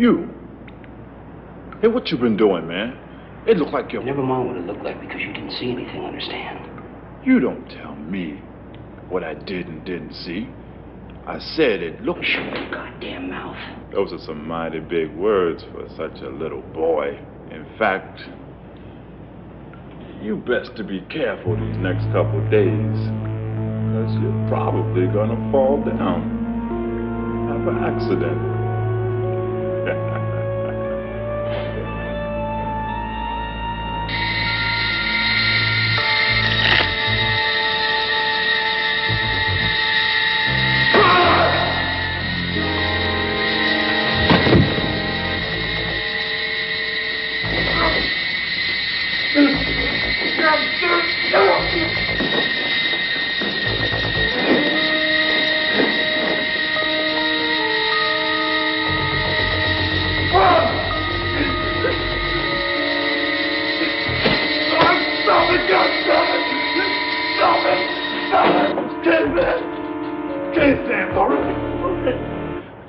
You. Hey, what you been doing, man? It looked like you're... Never mind what it looked like because you didn't see anything, understand? You don't tell me what I did and didn't see. I said it looked... Shut your goddamn mouth. Those are some mighty big words for such a little boy. In fact, you best to be careful these next couple days, because you're probably gonna fall down. Have an accident.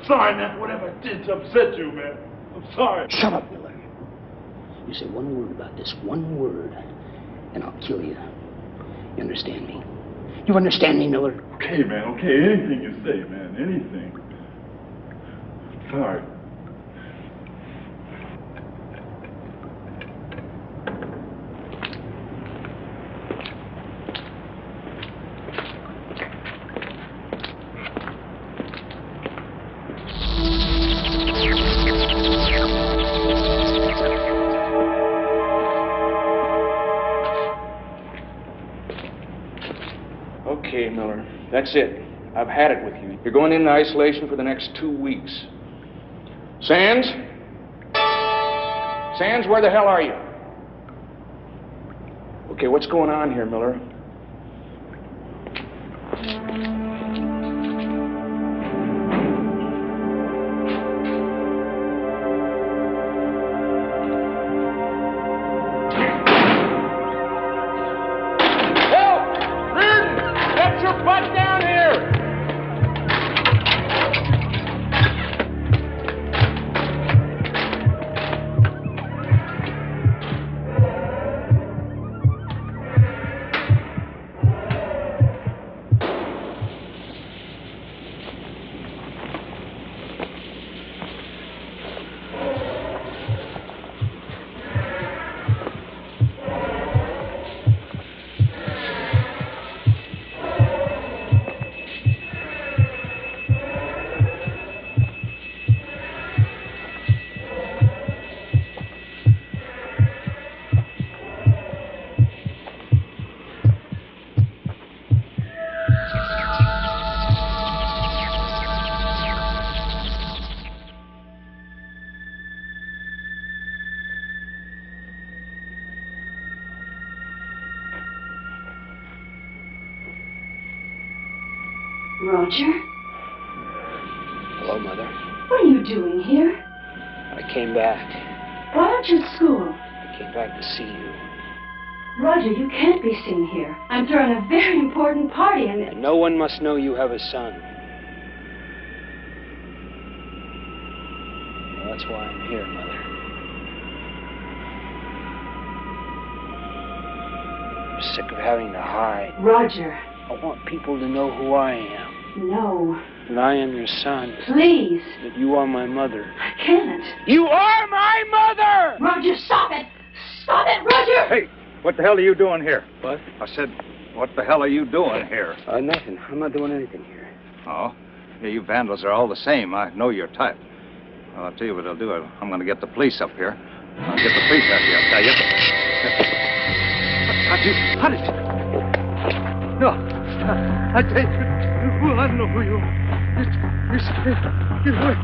Sorry, man. Whatever I did to upset you, man. I'm sorry. Shut up, Miller. You say one word about this, one word, and I'll kill you. You understand me? You understand me, Miller? Okay, man. Okay. Anything you say, man. Anything. Sorry. Okay, Miller. That's it. I've had it with you. You're going into isolation for the next 2 weeks. Sands? Sands, where the hell are you? Okay, what's going on here, Miller? Roger? Hello, Mother. What are you doing here? I came back. Why aren't you at school? I came back to see you. Roger, you can't be seen here. I'm throwing a very important party And no one must know you have a son. Well, that's why I'm here, Mother. I'm sick of having to hide. Roger. I want people to know who I am. No. That I am your son. Please. That you are my mother. I can't. You are my mother! Roger, stop it! Stop it, Roger! Hey, what the hell are you doing here? What? I said, what the hell are you doing here? Nothing. I'm not doing anything here. Oh? Yeah, you vandals are all the same. I know your type. Well, I'll tell you what I'll do. I'm going to get the police up here. I'll get the police out here, I'll tell you. How did you... No. I tell you, well, I don't know who you are. You stay. Get away.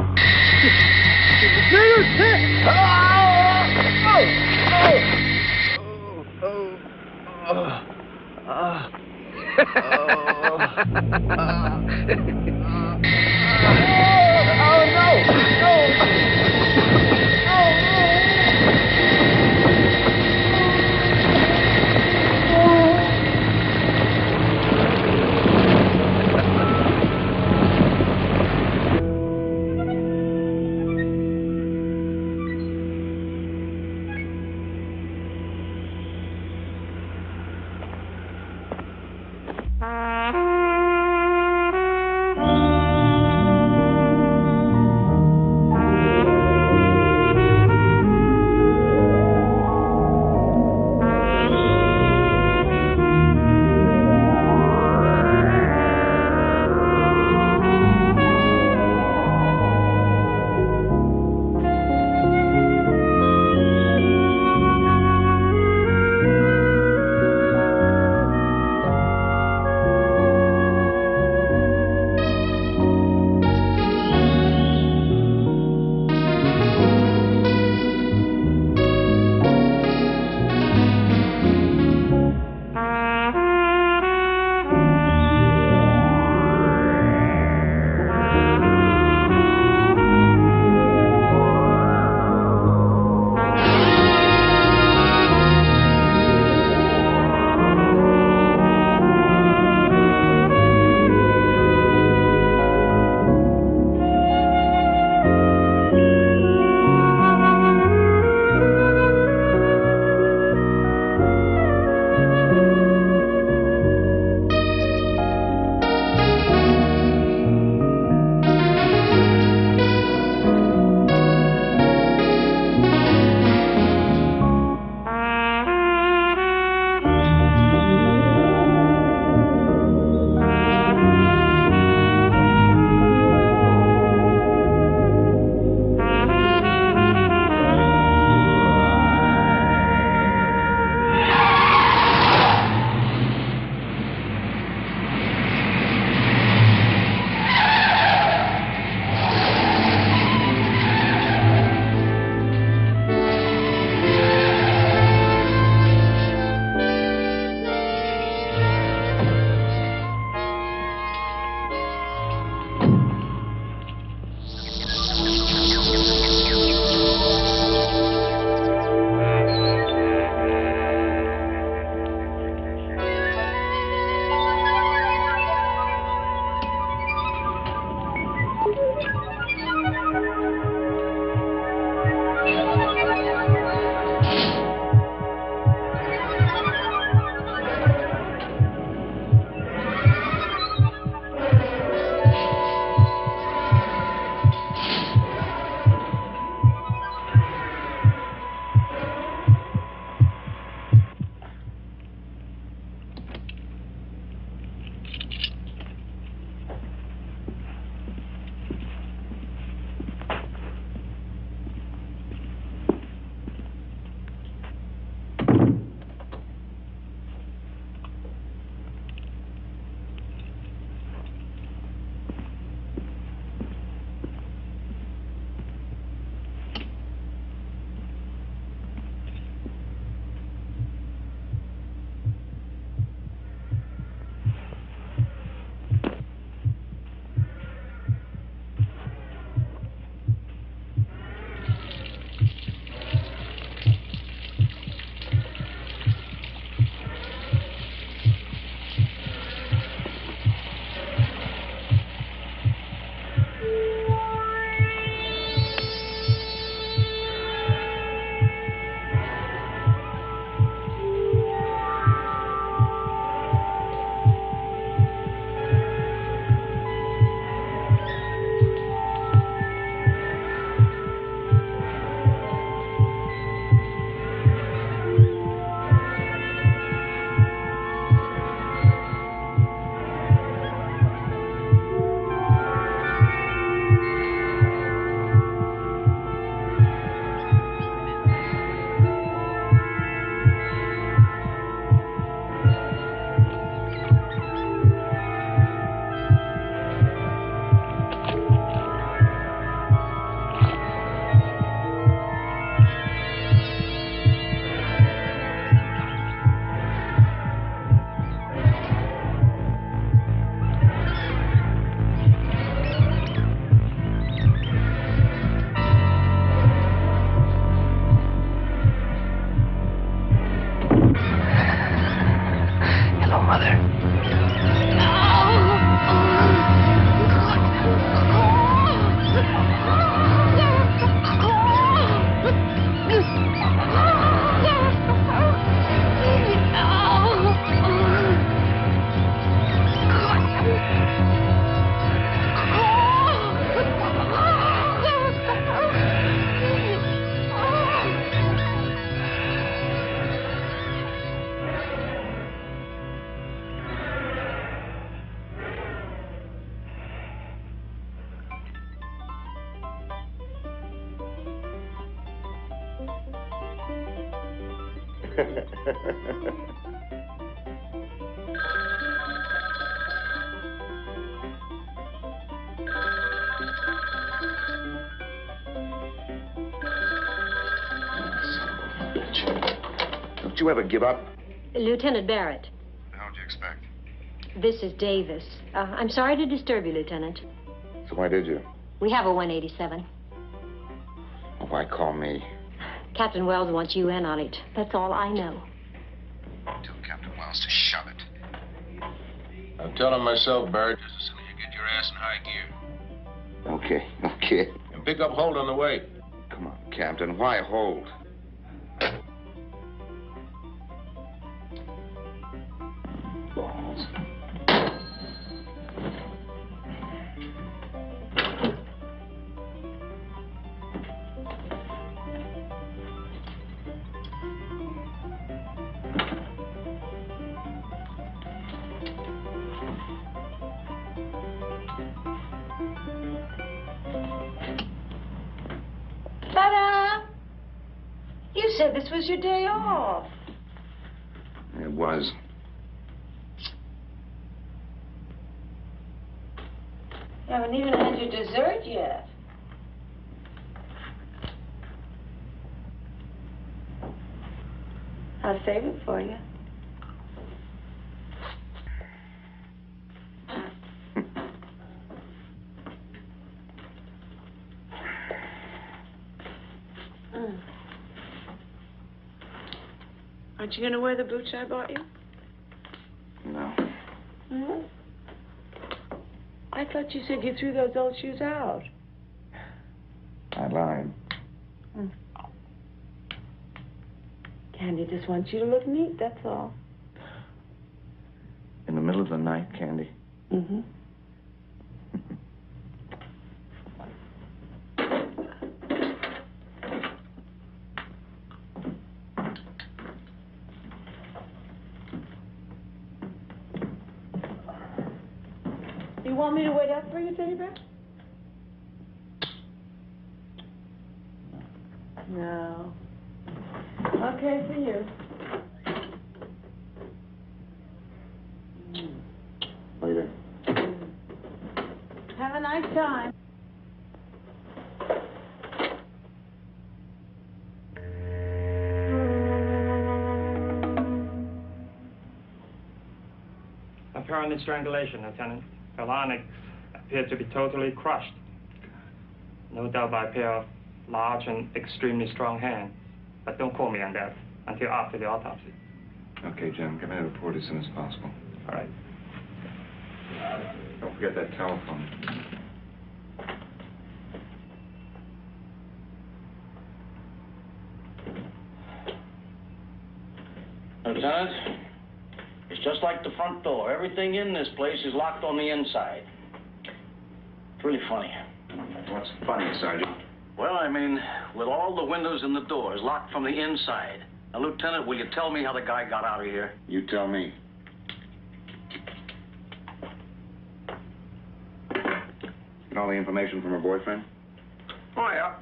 Don't you ever give up? Lieutenant Barrett. What would you expect? This is Davis. I'm sorry to disturb you, Lieutenant. So why did you? We have a 187. Well, why call me? Captain Wells wants you in on it. That's all I know. Tell Captain Wells to shove it. I'm telling myself, Barrett, just as soon as you get your ass in high gear. Okay. And pick up Holt on the way. Come on, Captain. Why hold? Balls. Ta-da! You said this was your day off. It was. You haven't even had your dessert yet. I'll save it for you. Aren't you going to wear the boots I bought you? No. Hmm? I thought you said you threw those old shoes out. I lied. Candy just wants you to look neat, that's all. In the middle of the night, Candy. Mm-hmm. You want me to wait up for you, Teddy Bear? No. Okay for you. Later. Have a nice time. Apparent strangulation, Lieutenant. Her larynx appeared to be totally crushed. No doubt by a pair of large and extremely strong hands. But don't call me on that until after the autopsy. Okay, Jim. Get me a report as soon as possible. All right. Don't forget that telephone. Lieutenant, it's just like the front door. Everything in this place is locked on the inside. It's really funny. What's funny, Sergeant? Well, I mean, with all the windows and the doors locked from the inside. Now, Lieutenant, will you tell me how the guy got out of here? You tell me. Get all the information from her boyfriend? Oh, yeah.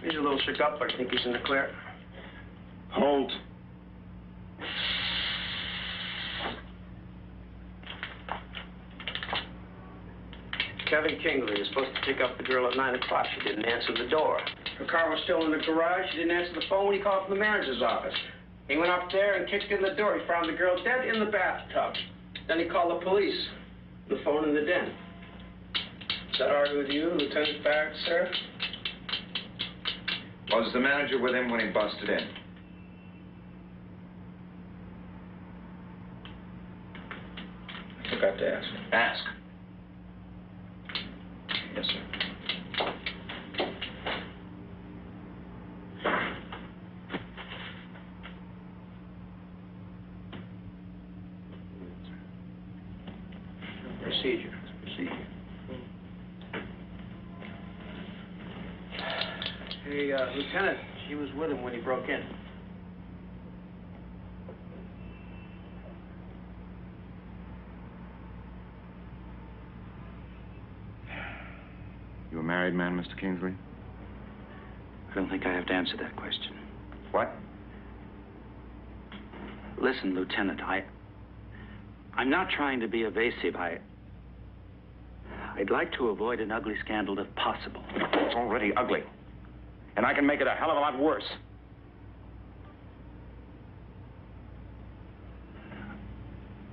He's a little shook up, but I think he's in the clear. Holt. Kevin Kingley was supposed to pick up the girl at 9 o'clock. She didn't answer the door. Her car was still in the garage. She didn't answer the phone when he called from the manager's office. He went up there and kicked in the door. He found the girl dead in the bathtub. Then he called the police. The phone in the den. Is that all right with you, Lieutenant Barrett, sir? Was the manager with him when he busted in? I forgot to ask. Ask. Yes, sir. Procedure. Hey, Lieutenant, she was with him when he broke in. You a married man, Mr. Kingsley? I don't think I have to answer that question. What? Listen, Lieutenant, I'm not trying to be evasive. I'd like to avoid an ugly scandal if possible. It's already ugly. And I can make it a hell of a lot worse.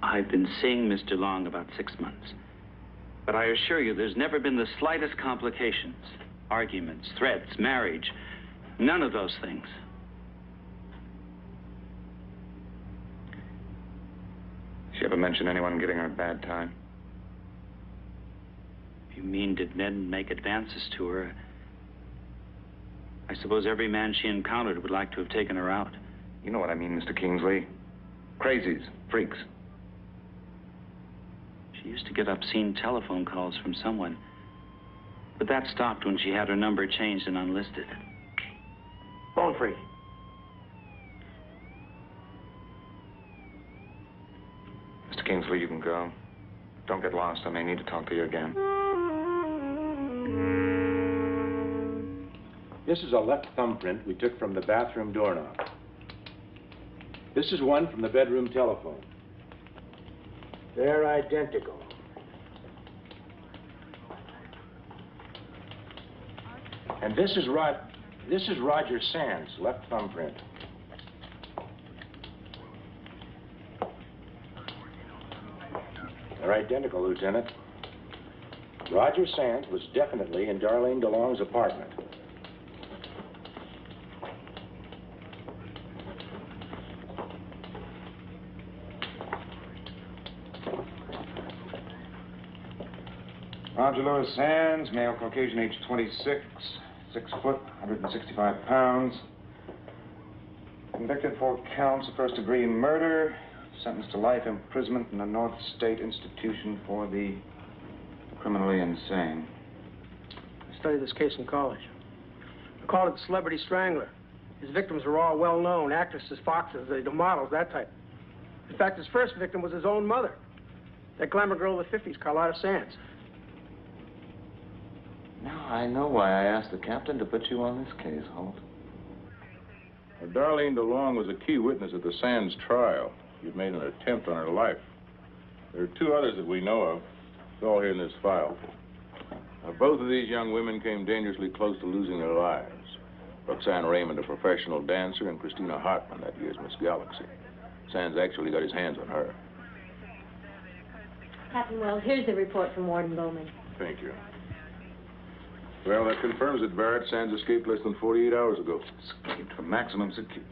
I've been seeing Mr. Long about 6 months. But I assure you, there's never been the slightest complications. Arguments, threats, marriage. None of those things. She ever mention anyone giving her a bad time? You mean, did men make advances to her? I suppose every man she encountered would like to have taken her out. You know what I mean, Mr. Kingsley. Crazies, freaks. She used to get obscene telephone calls from someone. But that stopped when she had her number changed and unlisted. Phone free. Mr. Kingsley, you can go. Don't get lost. I may need to talk to you again. This is a left thumbprint we took from the bathroom doorknob. This is one from the bedroom telephone. They're identical. And this is Roger Sands' left thumbprint. They're identical, Lieutenant. Roger Sands was definitely in Darlene DeLong's apartment. Roger Lewis Sands, male, Caucasian, age 26, 6 foot, 165 pounds. Convicted for counts of first-degree murder, sentenced to life imprisonment in the North State Institution for the criminally insane. I studied this case in college. I called it the celebrity strangler. His victims were all well-known, actresses, foxes, the models, that type. In fact, his first victim was his own mother, that glamour girl of the 50s, Carlotta Sands. Now I know why I asked the captain to put you on this case, Holt. Well, Darlene DeLong was a key witness at the Sands trial. You'd made an attempt on her life. There are 2 others that we know of. It's all here in this file. Now, both of these young women came dangerously close to losing their lives. Roxanne Raymond, a professional dancer, and Christina Hartman, that year's Miss Galaxy. Sands actually got his hands on her. Captain Wells, here's the report from Warden Bowman. Thank you. Well, that confirms it, Barrett. Sands escaped less than 48 hours ago. Escaped for maximum security.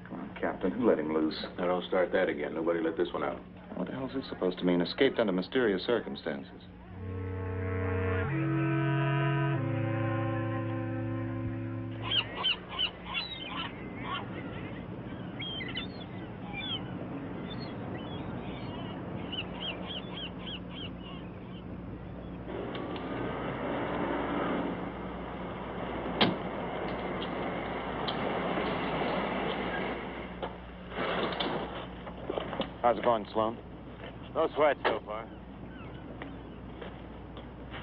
Come on, Captain. Who let him loose? Now, don't start that again. Nobody let this one out. What the hell is this supposed to mean? Escaped under mysterious circumstances. How's it going, Sloan? No sweat so far.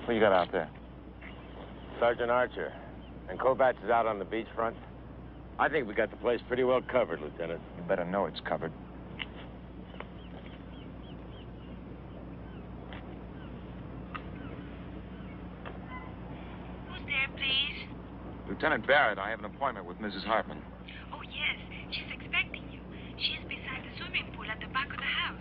What you got out there? Sergeant Archer. And Kovats is out on the beachfront. I think we got the place pretty well covered, Lieutenant. You better know it's covered. Who's there, please? Lieutenant Barrett, I have an appointment with Mrs. Hartman. Oh, yes. She's expecting you. She's beside the swimming pool at the back of the house.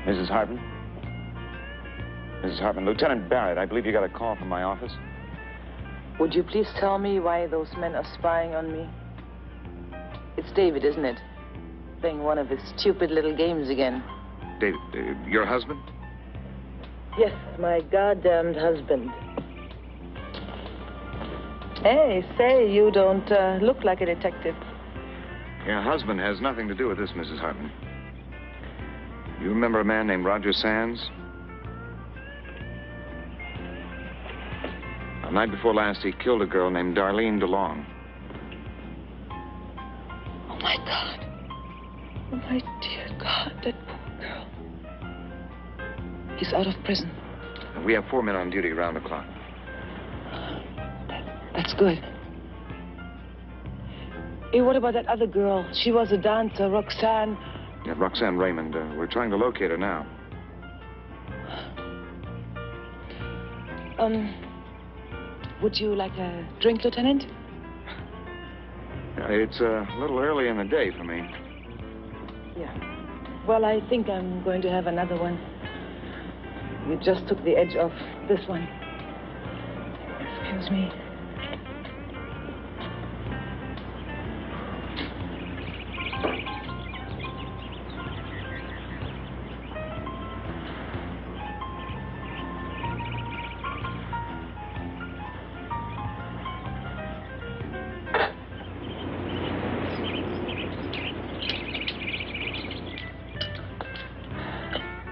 Mrs. Hartman? Mrs. Hartman, Lieutenant Barrett, I believe you got a call from my office. Would you please tell me why those men are spying on me? It's David, isn't it? Playing one of his stupid little games again. David, your husband? Yes, my goddamned husband. Hey, say, you don't look like a detective. Your husband has nothing to do with this, Mrs. Hartman. You remember a man named Roger Sands? The night before last, he killed a girl named Darlene DeLong. Oh, my God. Oh, my dear God, that poor girl. He's out of prison. We have 4 men on duty around the clock. That's good. Hey, what about that other girl? She was a dancer, Roxanne. Yeah, Roxanne Raymond. We're trying to locate her now. Would you like a drink, Lieutenant? It's a little early in the day for me. Yeah. Well, I think I'm going to have another one. You just took the edge off this one. Excuse me.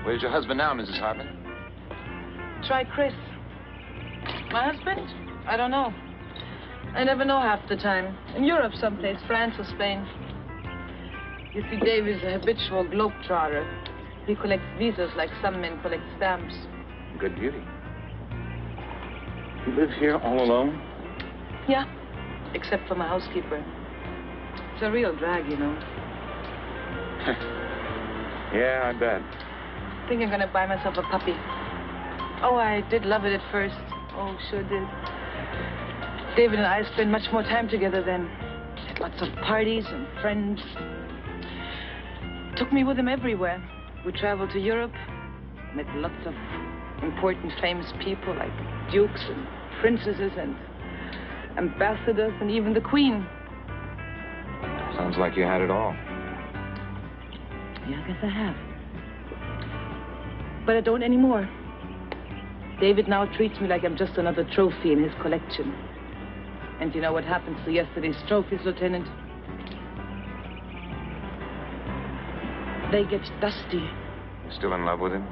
Where's your husband now, Mrs. Hartman? Try Chris. My husband? I don't know. I never know half the time. In Europe someplace, France or Spain. You see, Dave is a habitual globetrotter. He collects visas like some men collect stamps. Good beauty. You live here all alone? Yeah, except for my housekeeper. It's a real drag, you know. Yeah, I bet. I think I'm gonna buy myself a puppy. Oh, I did love it at first. Oh, sure did. David and I spent much more time together then. Had lots of parties and friends. Took me with him everywhere. We traveled to Europe, met lots of important, famous people like dukes and princesses and ambassadors and even the Queen. Sounds like you had it all. Yeah, I guess I have. But I don't anymore. David now treats me like I'm just another trophy in his collection. And you know what happens to yesterday's trophies, Lieutenant? They get dusty. You still in love with him?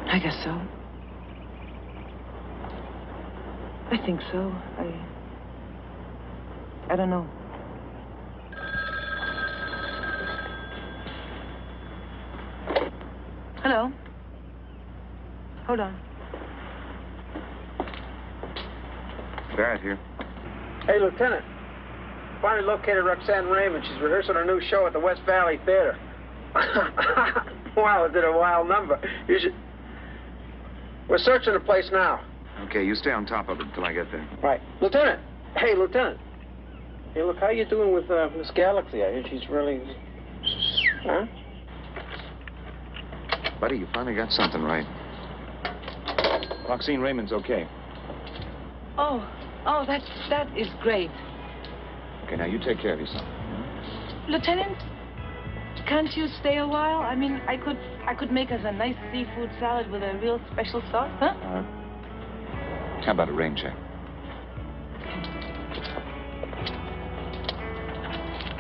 I guess so. I think so. I don't know. Hello. Hold on. Barrett here. Hey, Lieutenant. Finally located Roxanne Raymond. She's rehearsing her new show at the West Valley Theater. Wow, is it a wild number? You should... We're searching the place now. Okay, you stay on top of it until I get there. Right. Lieutenant! Hey, Lieutenant. Hey, look, how you doing with Miss Galaxy? I hear she's really... Huh? Buddy, you finally got something right. Roxanne Raymond's okay. Oh, that is great. Okay, now you take care of yourself. Lieutenant, can't you stay a while? I mean, I could make us a nice seafood salad with a real special sauce, huh? How about a rain check?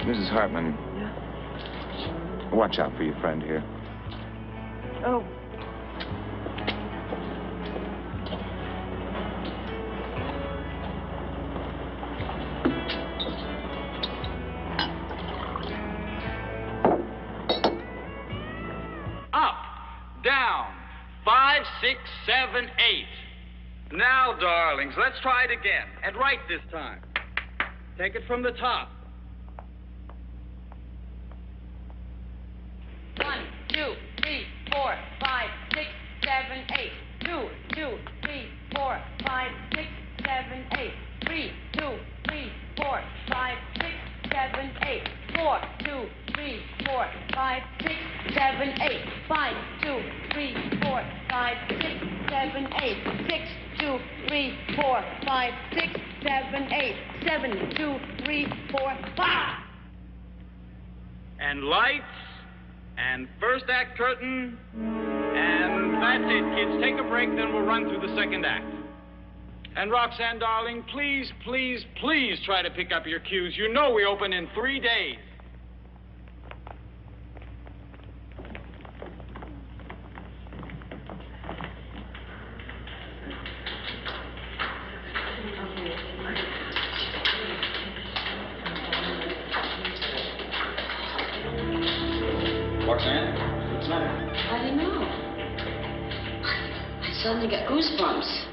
Mrs. Hartman. Yeah? Watch out for your friend here. Oh. Up, down, 5, 6, 7, 8. Now, darlings, let's try it again. And right this time. Take it from the top. 1, 2, 3, 4, 5, 6, 7, 8. 2, 2, 3, 4, 5, 6, 7, 8. 3, 2, 3, 4, 5, 6, 7, 8. 4, 2, 3, 4, 5, 6, 7, 8. 5, 2, 3, 4, 5, 6, 7, 8. 6, 2, 3, 4, 5, 6, 7, 8. 7, 2, 3, 4, 5. And lights, and first act curtain, and that's it, kids. Take a break, then we'll run through the second act. And Roxanne, darling, please, please, please try to pick up your cues. You know we open in 3 days. Roxanne, what's the matter? I don't know. I suddenly got goosebumps.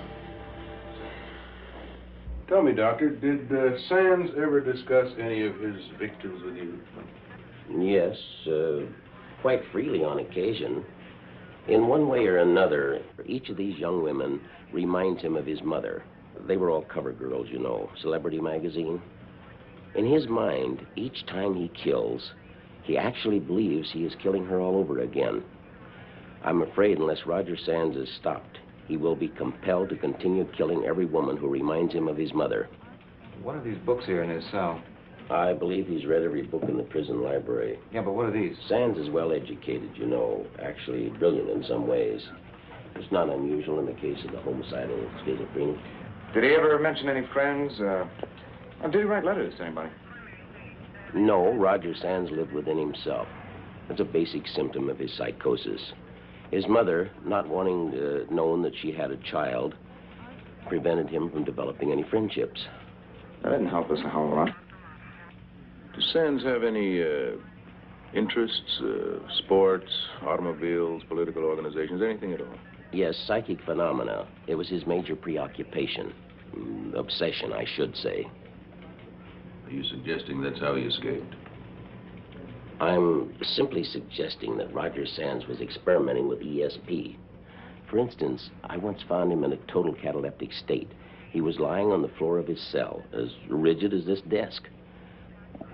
Tell me, Doctor, did Sands ever discuss any of his victims with you? Yes, quite freely on occasion. In one way or another, each of these young women reminds him of his mother. They were all cover girls, you know, Celebrity magazine. In his mind, each time he kills, he actually believes he is killing her all over again. I'm afraid unless Roger Sands is stopped, he will be compelled to continue killing every woman who reminds him of his mother. What are these books here in his cell? I believe he's read every book in the prison library. Yeah, but what are these? Sands is well educated, you know, actually brilliant in some ways. It's not unusual in the case of the homicidal schizophrenic. Did he ever mention any friends? Did he write letters to anybody? No, Roger Sands lived within himself. It's a basic symptom of his psychosis. His mother, not wanting known that she had a child, prevented him from developing any friendships. That didn't help us a whole lot. Does Sands have any interests, sports, automobiles, political organizations, anything at all? Yes, psychic phenomena. It was his major preoccupation. Obsession, I should say. Are you suggesting that's how he escaped? I'm simply suggesting that Roger Sands was experimenting with ESP. For instance, I once found him in a total cataleptic state. He was lying on the floor of his cell, as rigid as this desk.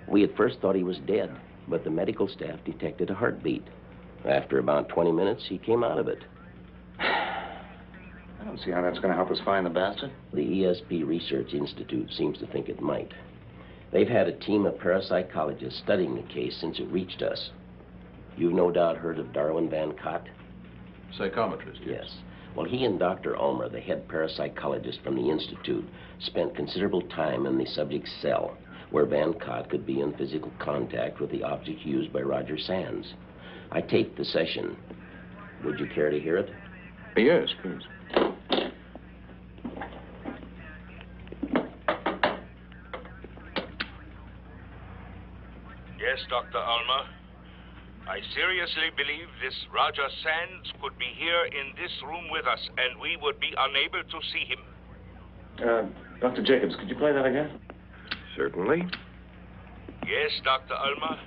We at first thought he was dead, but the medical staff detected a heartbeat. After about 20 minutes, he came out of it. I don't see how that's going to help us find the bastard. The ESP Research Institute seems to think it might. They've had a team of parapsychologists studying the case since it reached us. You've no doubt heard of Darwin Van Cott? Psychometrist, yes. Well, he and Dr. Ulmer, the head parapsychologist from the Institute, spent considerable time in the subject's cell, where Van Cott could be in physical contact with the object used by Roger Sands. I taped the session. Would you care to hear it? Yes, please. Yes, Dr. Ulmer. I seriously believe this Roger Sands could be here in this room with us, and we would be unable to see him. Dr. Jacobs, could you play that again? Certainly. Yes, Dr. Ulmer.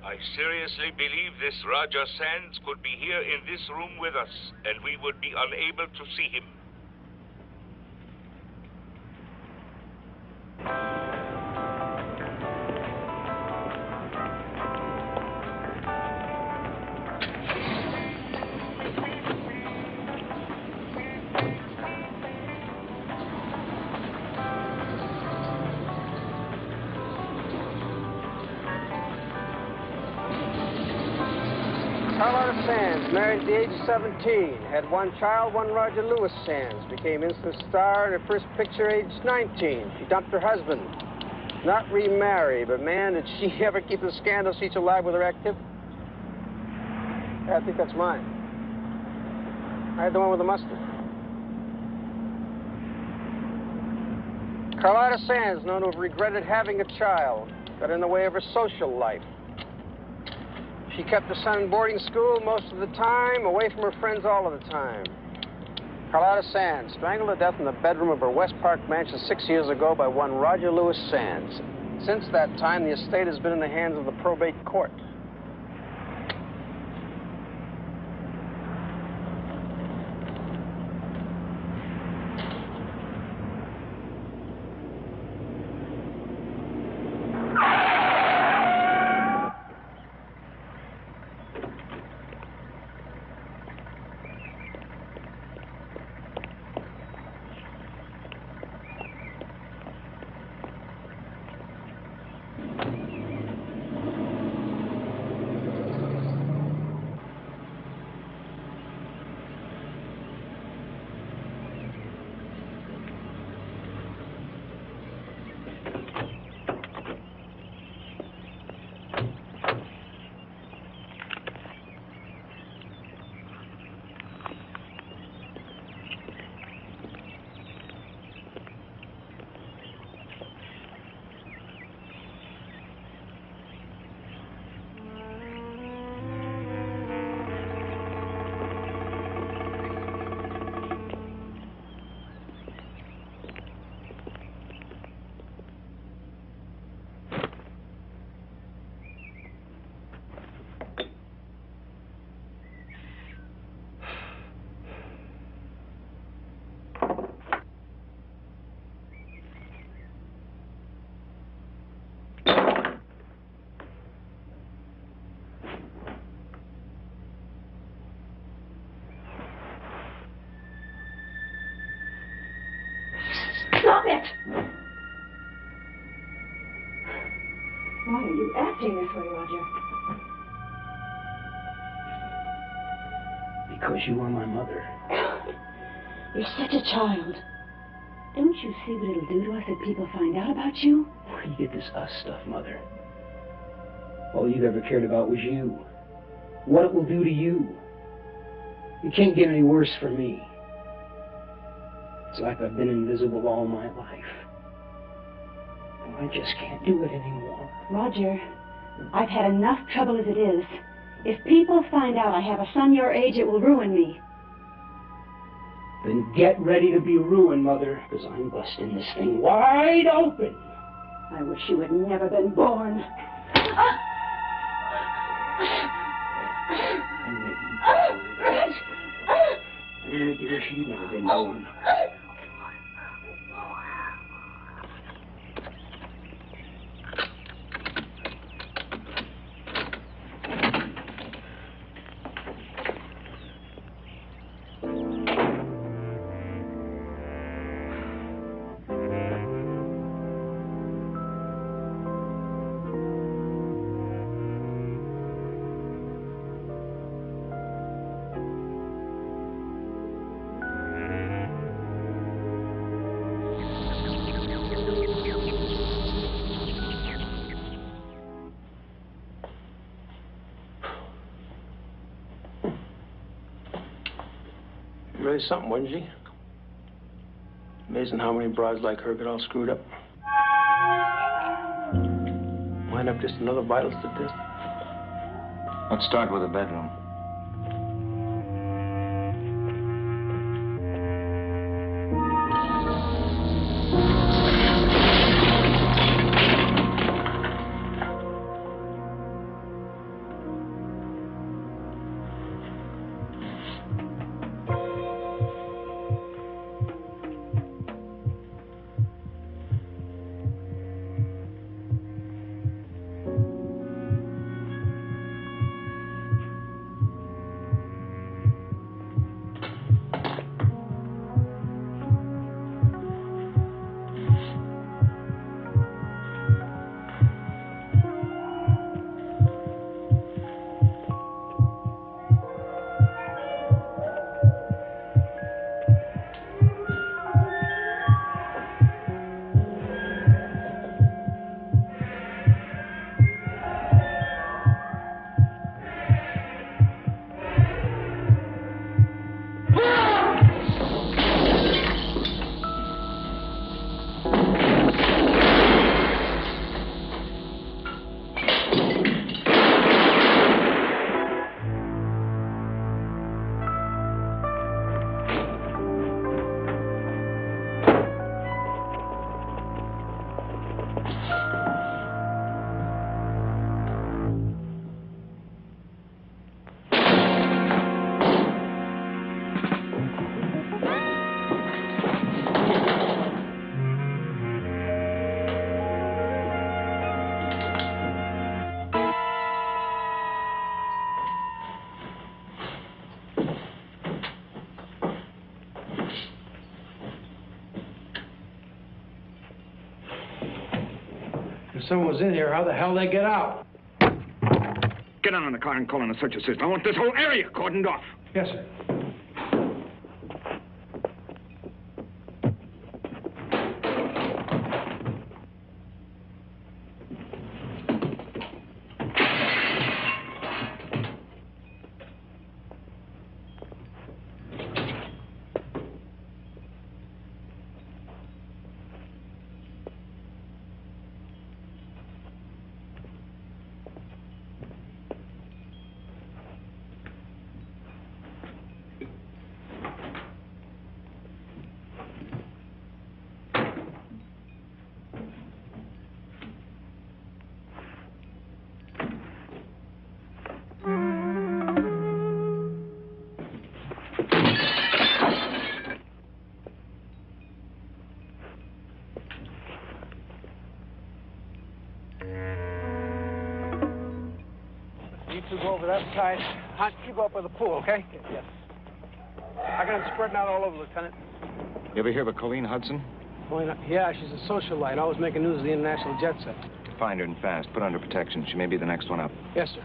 I seriously believe this Roger Sands could be here in this room with us, and we would be unable to see him. Sands, married at the age of 17, had one child, one Roger Lewis Sands, became instant star in her first picture aged 19. She dumped her husband. Not remarried, but man, did she ever keep the scandal sheets alive with her activity? I think that's mine. I had the one with the mustard. Carlotta Sands, known to have regretted having a child, got in the way of her social life. She kept her son in boarding school most of the time, away from her friends all of the time. Carlotta Sands, strangled to death in the bedroom of her West Park mansion 6 years ago by one Roger Lewis Sands. Since that time, the estate has been in the hands of the probate court. acting this way, Roger? Because you are my mother. You're such a child. Don't you see what it'll do to us if people find out about you? Where do you get this us stuff, Mother? All you've ever cared about was you. What it will do to you. It can't get any worse for me. It's like I've been invisible all my life. And I just can't do it anymore. Roger, I've had enough trouble as it is. If people find out I have a son your age, it will ruin me. Then get ready to be ruined, Mother, because I'm busting this thing wide open. I wish you had never been born. I wish you'd never been born. Really something, wasn't she? Amazing how many brides like her get all screwed up. Wind up just another vital statistic. Let's start with the bedroom. If someone was in here, how the hell they get out? Get on in the car and call in a search assist. I want this whole area cordoned off. Yes, sir. Go over that side. Hunt, you go up by the pool, okay? Yes. I got them spreading out all over, Lieutenant. You ever hear of a Colleen Hudson? Yeah, she's a socialite, always making news of the international jet set. find her and fast. Put her under protection. She may be the next one up. Yes, sir.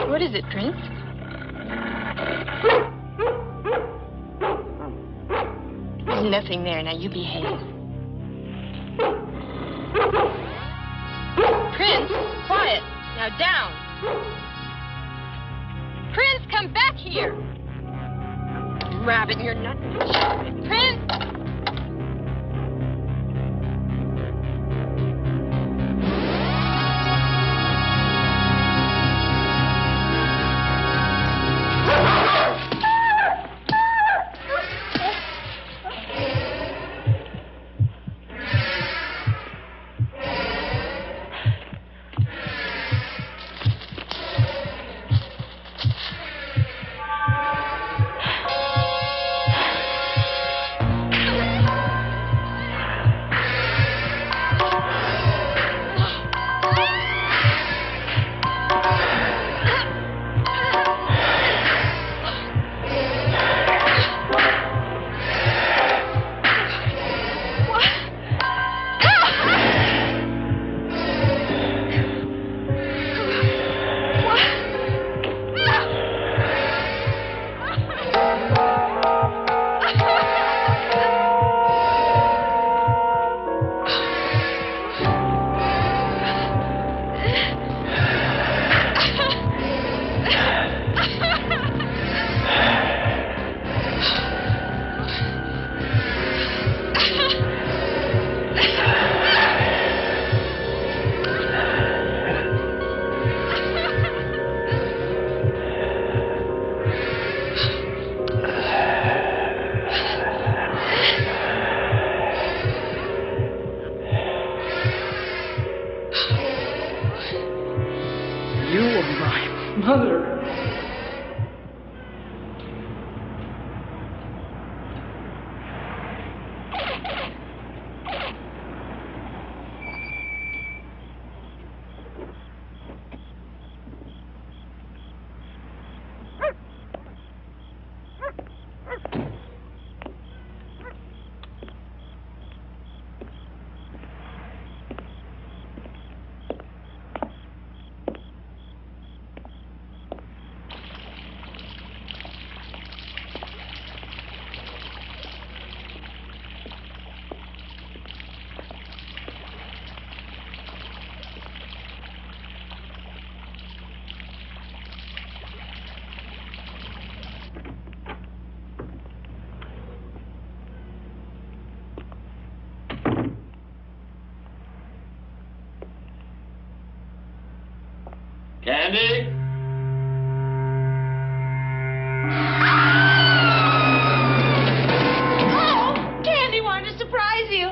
What is it, Prince? There's nothing there. Now you behave. Prince, quiet. Now down. Prince, come back here. Rabbit, you're not. Prince! Candy? Oh, Candy wanted to surprise you.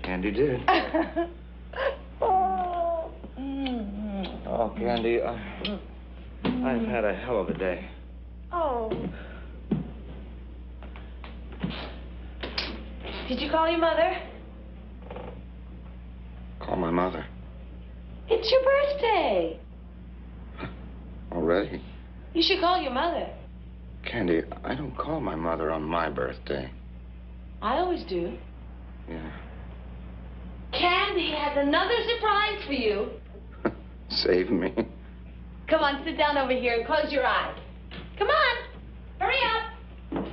Candy did. Oh. Oh, Candy, I've had a hell of a day. Oh. Did you call your mother? Call my mother. It's your birthday. Already? You should call your mother. Candy, I don't call my mother on my birthday. I always do. Yeah. Candy has another surprise for you. Save me. Come on, sit down over here and close your eyes. Come on. Hurry up.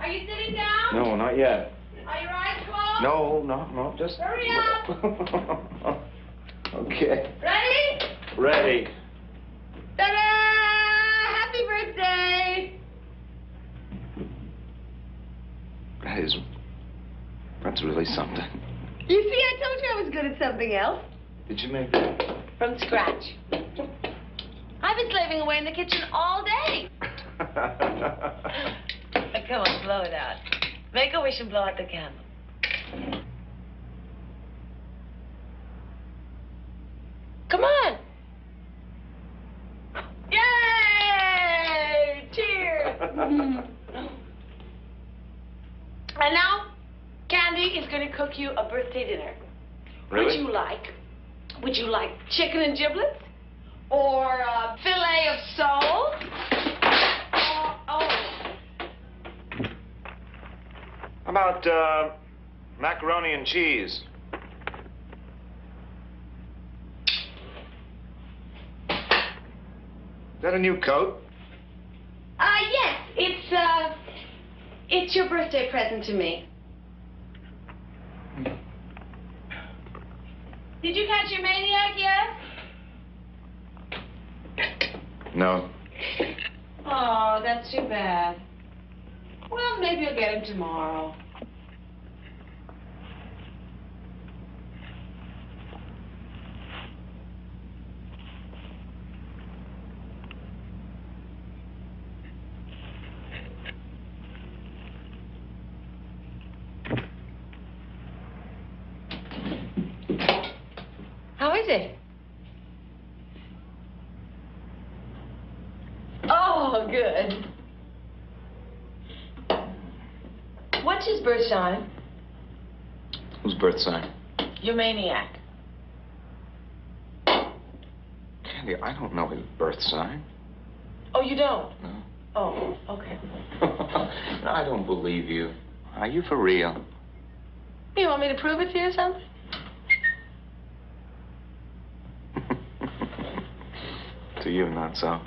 Are you sitting down? No, not yet. Are your eyes closed? No, just... Hurry up. Okay. Ready? Ready. Ta-da! Happy birthday! That's really something. You see, I told you I was good at something else. Did you make that? From scratch. I've been slaving away in the kitchen all day. Come on, blow it out. Make a wish and blow out the candle. Come on. Yay! Cheers! And now, Candy is going to cook you a birthday dinner. Really? Would you like chicken and giblets? Or a fillet of sole? Or, How about macaroni and cheese? Is that a new coat? Yes, it's your birthday present to me. Did you catch your maniac yet? No. Oh, that's too bad. Well, maybe you'll get him tomorrow. How is it? Oh, good. What's his birth sign? Whose birth sign? Your maniac. Candy, I don't know his birth sign. Oh, you don't? No. Oh, okay. I don't believe you. Are you for real? You want me to prove it to you or something? To you, not so.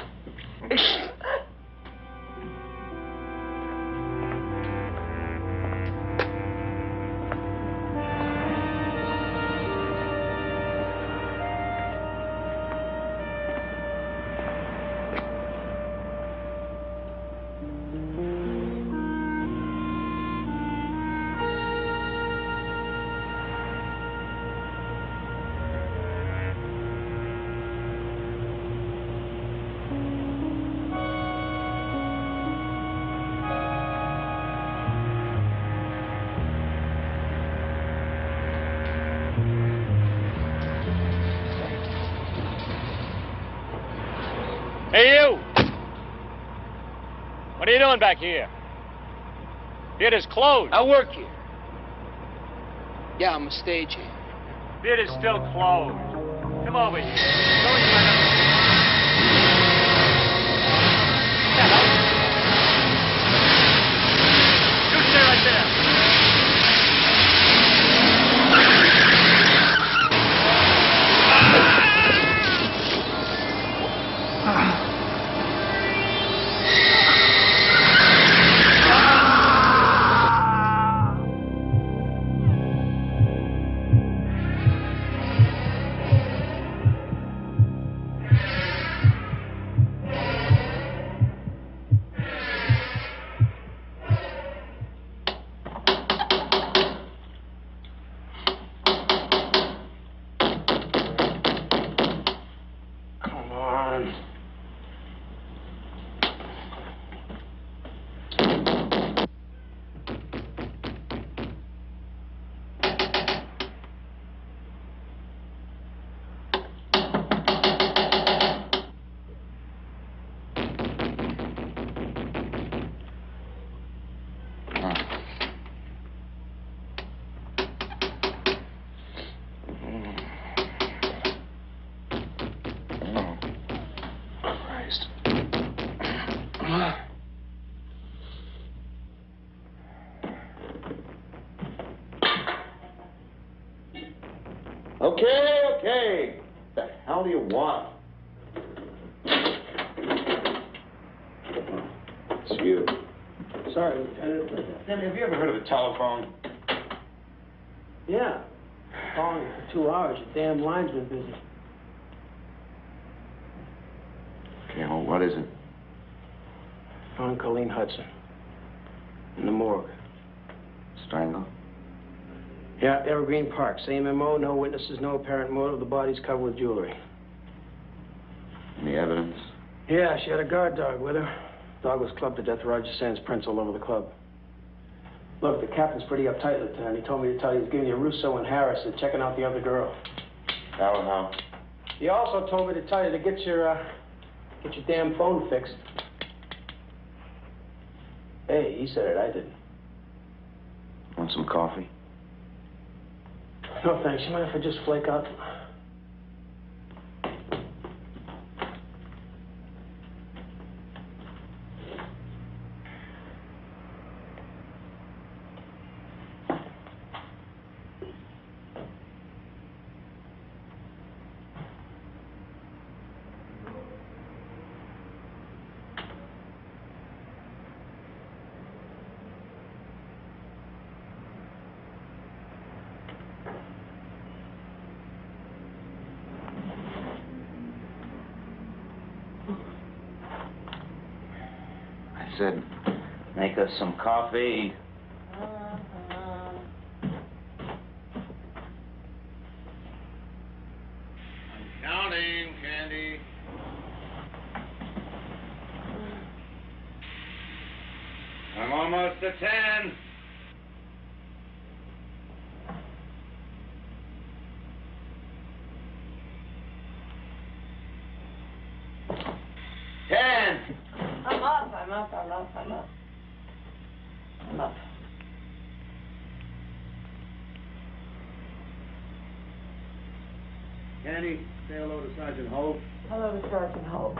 Hey, you! What are you doing back here? Theater's closed. I work here. Yeah, I'm a stagehand. Theater's still closed. Come over here. Go into my You stay right there. Okay. What the hell do you want? It's you. Sorry, Lieutenant. Have you ever heard of the telephone? Yeah. Calling for 2 hours. The damn line's been busy. Okay, well, what is it? Found Colleen Hudson in the morgue. Strangle? Yeah, Evergreen Park. Same MO, no witnesses, no apparent motive. The body's covered with jewelry. Any evidence? Yeah, she had a guard dog with her. Dog was clubbed to death. Roger Sands prints all over the club. Look, the captain's pretty uptight, Lieutenant. He told me to tell you he's giving you Russo and Harris and checking out the other girl. How? He also told me to tell you to get your damn phone fixed. Hey, he said it, I didn't. Want some coffee? No, thanks. You mind if I just flake out? I said, make us some coffee. I'm counting, Candy. I'm almost to 10. I'm up. Candy, say hello to Sergeant Holt. Hello to Sergeant Holt.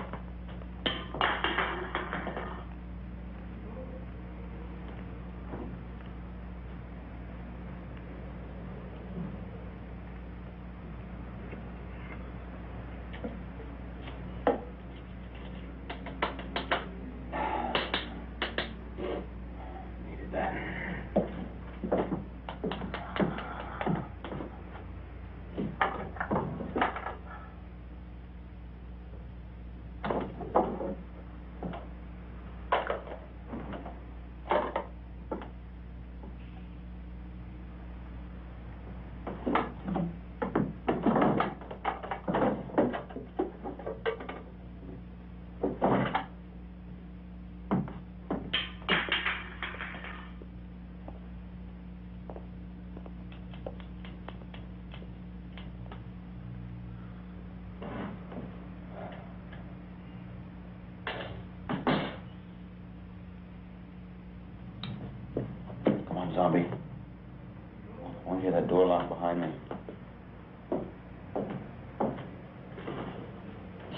Zombie. I want to hear that door lock behind me.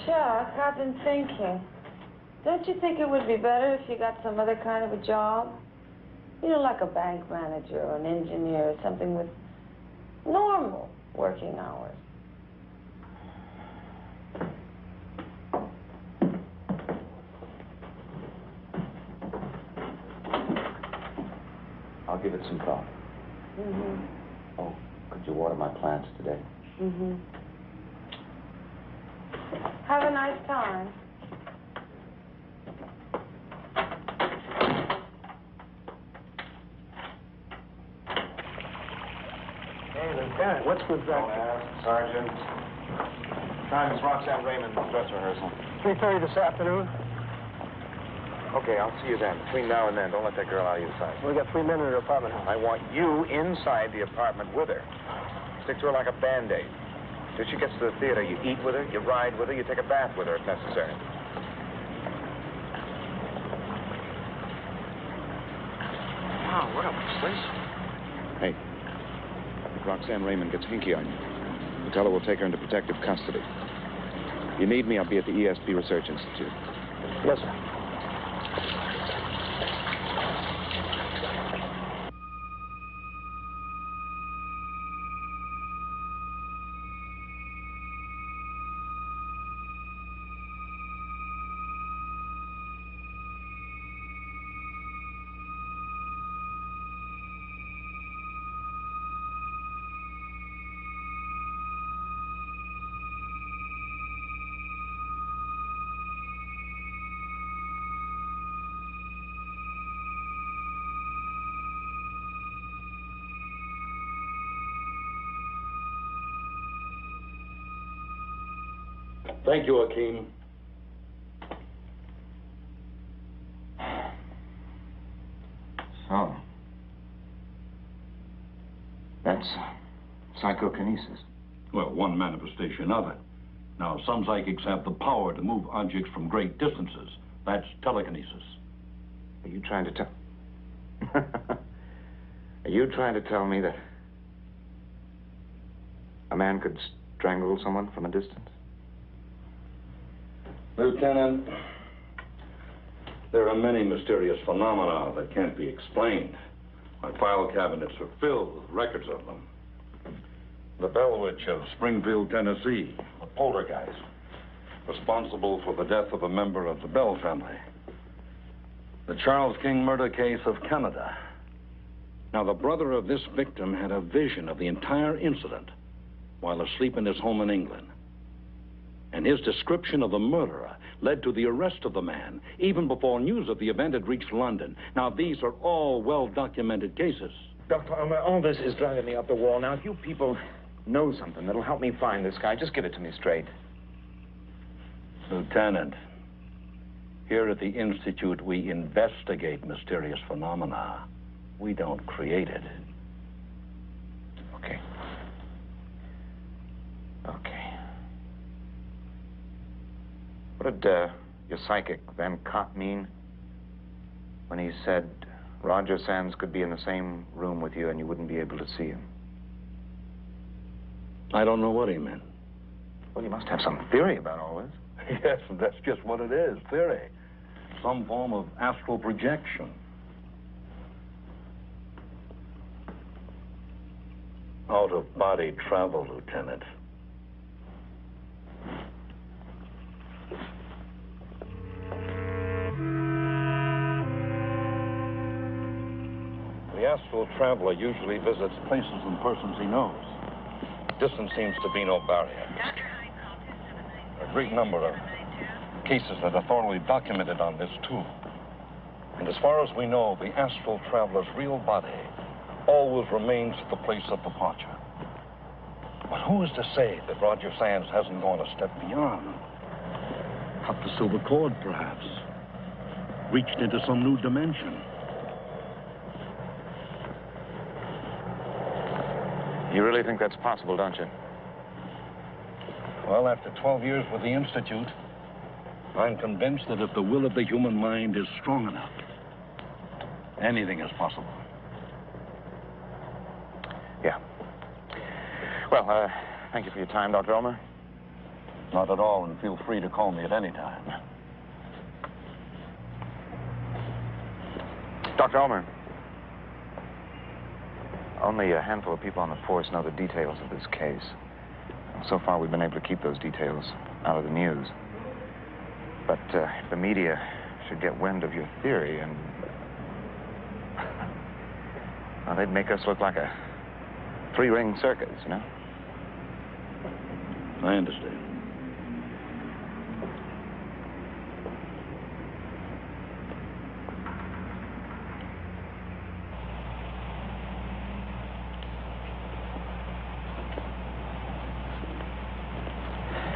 Chuck, I've been thinking. Don't you think it would be better if you got some other kind of a job? You know, like a bank manager or an engineer or something with normal working hours. I'll give it some thought. Mm-hmm. Oh, could you water my plants today? Mm-hmm. Have a nice time. Hey, Lieutenant, what's with that? Don't ask, Sergeant. Time is Roxanne Raymond's dress rehearsal. 3:30 this afternoon. Okay, I'll see you then. Between now and then, don't let that girl out of your sight. We got 3 men in her apartment house. I want you inside the apartment with her. Stick to her like a Band-Aid. Till she gets to the theater, you eat with her, you ride with her, you take a bath with her if necessary. Wow, what a place. Hey, I think Roxanne Raymond gets hinky on you. You tell her we'll take her into protective custody. You need me, I'll be at the ESP Research Institute. Yes, sir. Thank you, Hakeem. So, that's psychokinesis. Well, one manifestation of it. Now, some psychics have the power to move objects from great distances. That's telekinesis. Are you trying to tell... Are you trying to tell me that a man could strangle someone from a distance? Lieutenant, there are many mysterious phenomena that can't be explained. My file cabinets are filled with records of them. The Bell Witch of Springfield, Tennessee, a poltergeist, responsible for the death of a member of the Bell family. The Charles King murder case of Canada. Now, the brother of this victim had a vision of the entire incident while asleep in his home in England. And his description of the murderer led to the arrest of the man, even before news of the event had reached London. Now, these are all well-documented cases. Dr. Ulmer, all this is driving me up the wall. Now, if you people know something that'll help me find this guy, just give it to me straight. Lieutenant, here at the Institute, we investigate mysterious phenomena. We don't create it. Okay. Okay. What did your psychic, Van Cott, mean when he said Roger Sands could be in the same room with you and you wouldn't be able to see him? I don't know what he meant. Well, you must have some theory about all this. Yes, that's just what it is, theory. Some form of astral projection. Out-of-body travel, Lieutenant. The astral traveler usually visits places and persons he knows. Distance seems to be no barrier. A great number of cases that are thoroughly documented on this, too. And as far as we know, the astral traveler's real body always remains at the place of departure. But who is to say that Roger Sands hasn't gone a step beyond? Cut the silver cord, perhaps. Reached into some new dimension. You really think that's possible, don't you? Well, after 12 years with the Institute, I'm convinced that if the will of the human mind is strong enough, anything is possible. Yeah. Well, thank you for your time, Dr. Ulmer. Not at all, and feel free to call me at any time. Dr. Ulmer. Only a handful of people on the force know the details of this case. So far, we've been able to keep those details out of the news. But if the media should get wind of your theory, and well, they'd make us look like a three-ring circus, you know? I understand.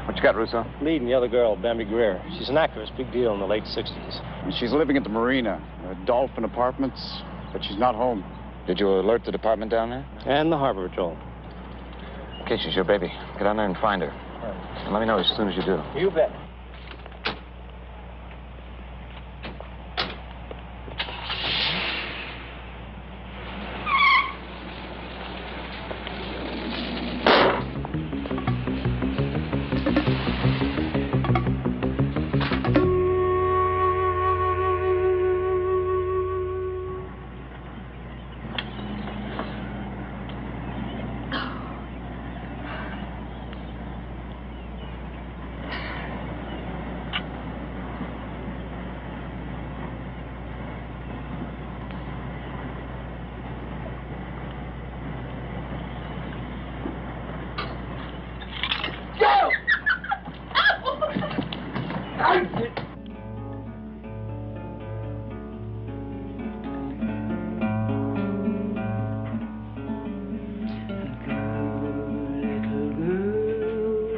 What you got, Russo? Mead and the other girl, Bambi Greer. She's an actress, big deal in the late 60s. She's living at the marina, Dolphin Apartments, but she's not home. Did you alert the department down there? And the harbor patrol. Okay, she's your baby. Get down there and find her. Right. And let me know as soon as you do. You bet.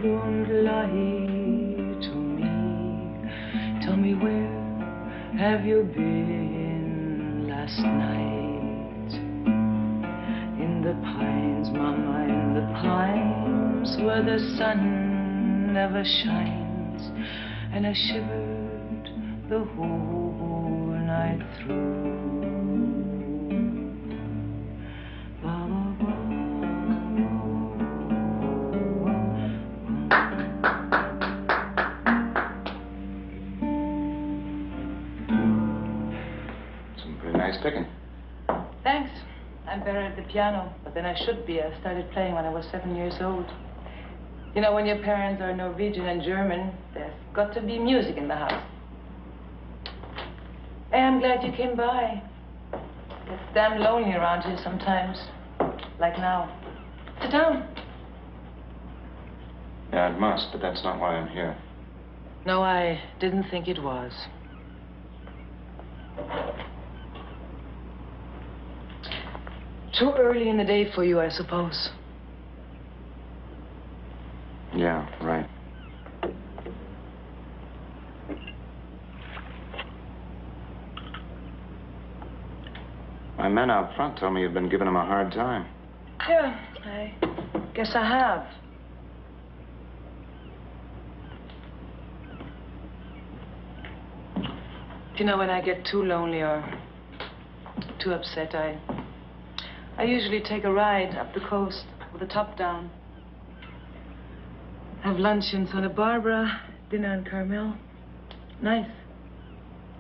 Don't lie have you been last night? In the pines, Mama, in the pines, where the sun never shines, and I shivered the whole night through. Nice picking. Thanks. I'm better at the piano, but then I should be. I started playing when I was 7 years old. You know, when your parents are Norwegian and German, there's got to be music in the house. Hey, I'm glad you came by. It's damn lonely around here sometimes. Like now. Sit down. Yeah, it must, but that's not why I'm here. No, I didn't think it was. Too early in the day for you, I suppose. Yeah, right. My men out front told me you've been giving them a hard time. Yeah, I guess I have. You know, when I get too lonely or too upset, I usually take a ride up the coast with the top down. Have lunch in Santa Barbara, dinner in Carmel. Nice.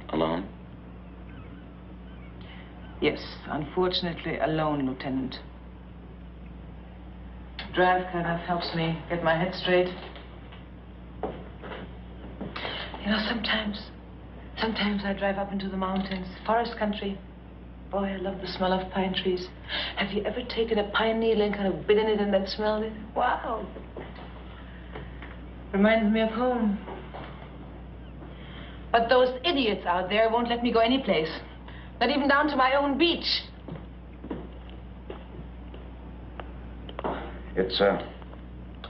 Alone? Yes, unfortunately alone, Lieutenant. Drive kind of helps me get my head straight. You know, sometimes I drive up into the mountains, forest country. Boy, I love the smell of pine trees. Have you ever taken a pine needle and kind of bitten it and then smelled it? Wow. Reminds me of home. But those idiots out there won't let me go anyplace. Not even down to my own beach. It's,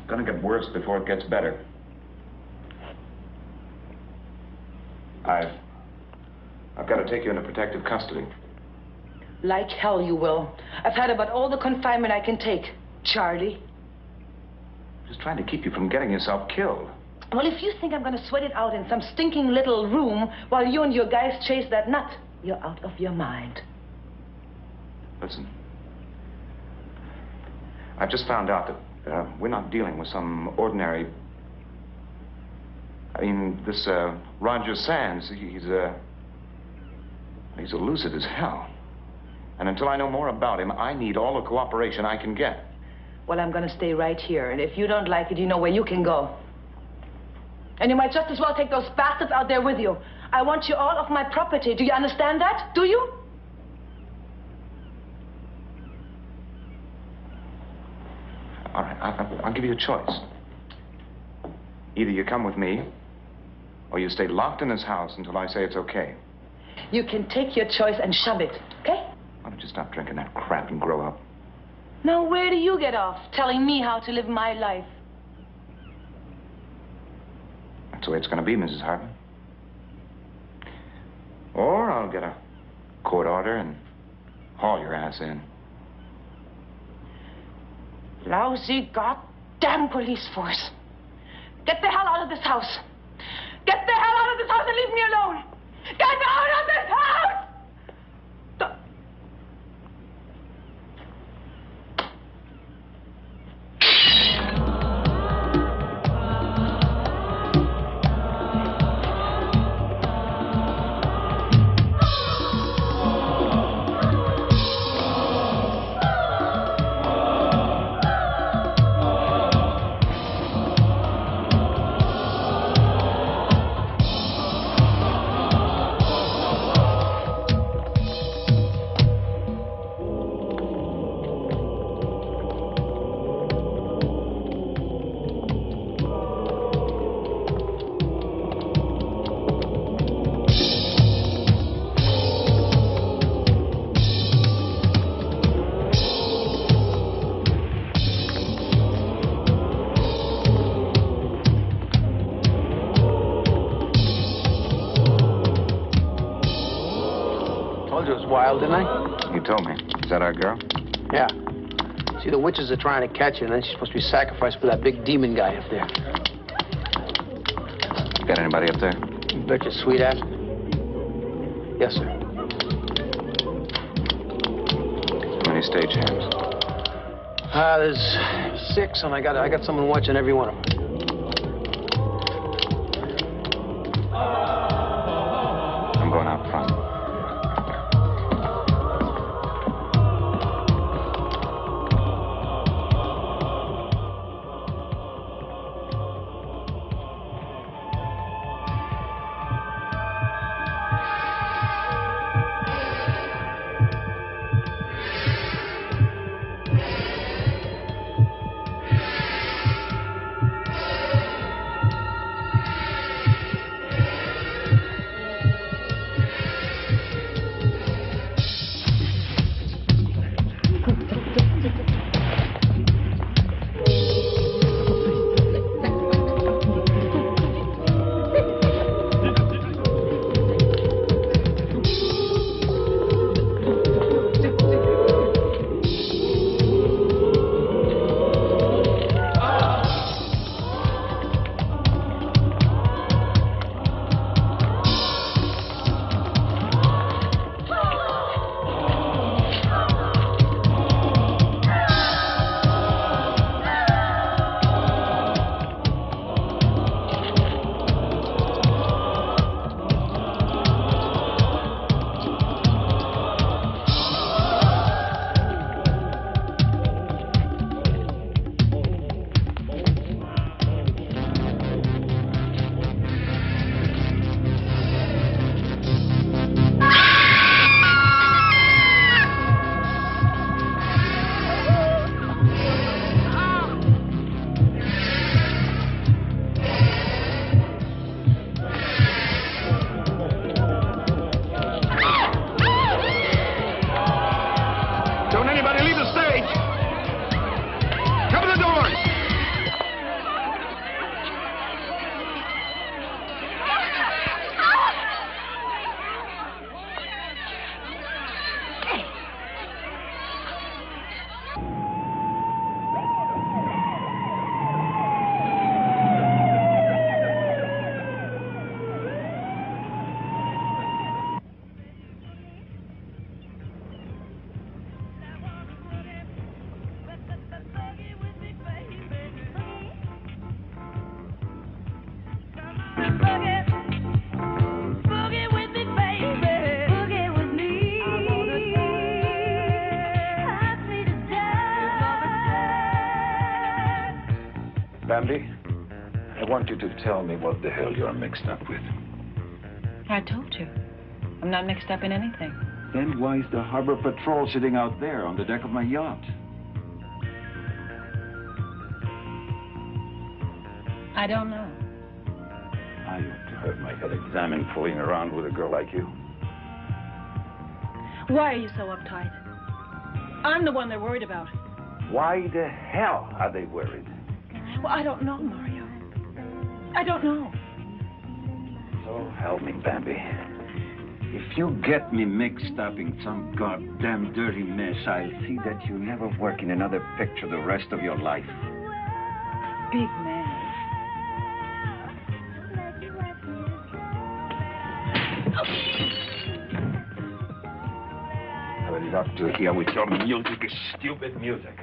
gonna get worse before it gets better. I've got to take you into protective custody. Like hell you will. I've had about all the confinement I can take, Charlie. Just trying to keep you from getting yourself killed. Well, if you think I'm going to sweat it out in some stinking little room while you and your guys chase that nut, you're out of your mind. Listen. I've just found out that we're not dealing with some ordinary... I mean, this, Roger Sands, he's elusive as hell. And until I know more about him, I need all the cooperation I can get. Well, I'm going to stay right here, and if you don't like it, you know where you can go. And you might just as well take those bastards out there with you. I want you all off my property. Do you understand that? Do you? All right, I'll give you a choice. Either you come with me, or you stay locked in this house until I say it's okay. You can take your choice and shove it, okay? Why don't you stop drinking that crap and grow up? Now, where do you get off telling me how to live my life? That's the way it's going to be, Mrs. Hartman. Or I'll get a court order and haul your ass in. Lousy goddamn police force. Get the hell out of this house. Get the hell out of this house and leave me alone. Get out of this house! was wild, didn't I? You told me. Is that our girl? Yeah. See, the witches are trying to catch her, and then she's supposed to be sacrificed for that big demon guy up there. Got anybody up there? You bet your sweet ass. Yes, sir. How many stagehands? There's 6, and I got someone watching every one of them. I'm going out front. Bambi, I want you to tell me what the hell you're mixed up with. I told you. I'm not mixed up in anything. Then why is the harbor patrol sitting out there on the deck of my yacht? I don't know. I ought to have my head examined fooling around with a girl like you. Why are you so uptight? I'm the one they're worried about. Why the hell are they worried? Well, I don't know, Mario. I don't know. So help me, Bambi. If you get me mixed up in some goddamn dirty mess, I'll see that you never work in another picture the rest of your life. Big man. I would love to hear with your music, stupid music.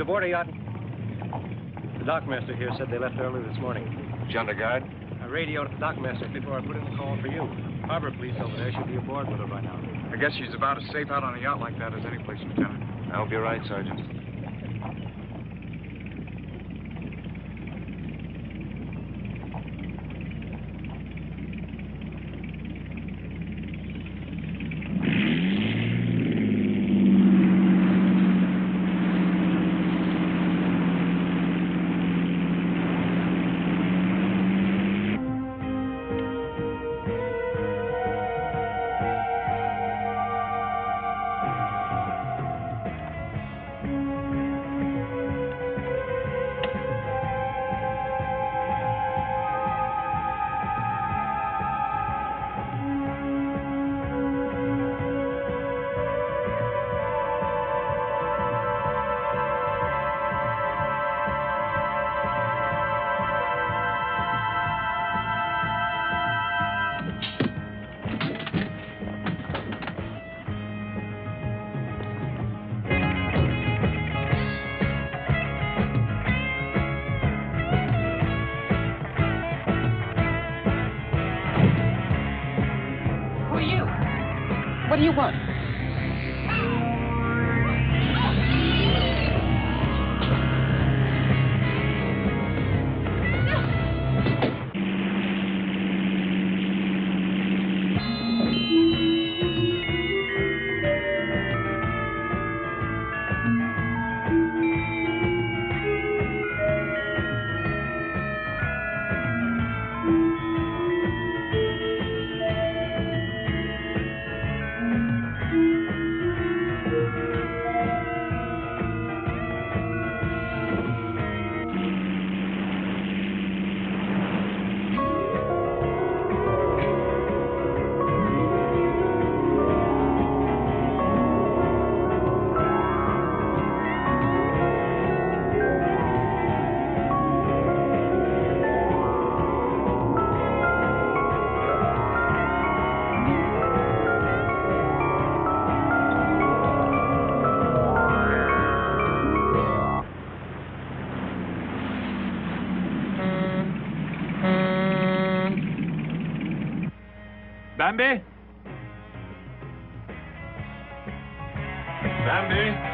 aboard a yacht? The dockmaster here said they left early this morning. Did you under guard? I radioed at the dockmaster before I put in the call for you. Harbor police over there should be aboard with her by now. I guess she's about as safe out on a yacht like that as any place, Lieutenant. I hope you're right, Sergeant. What do you want? Bambi? Bambi?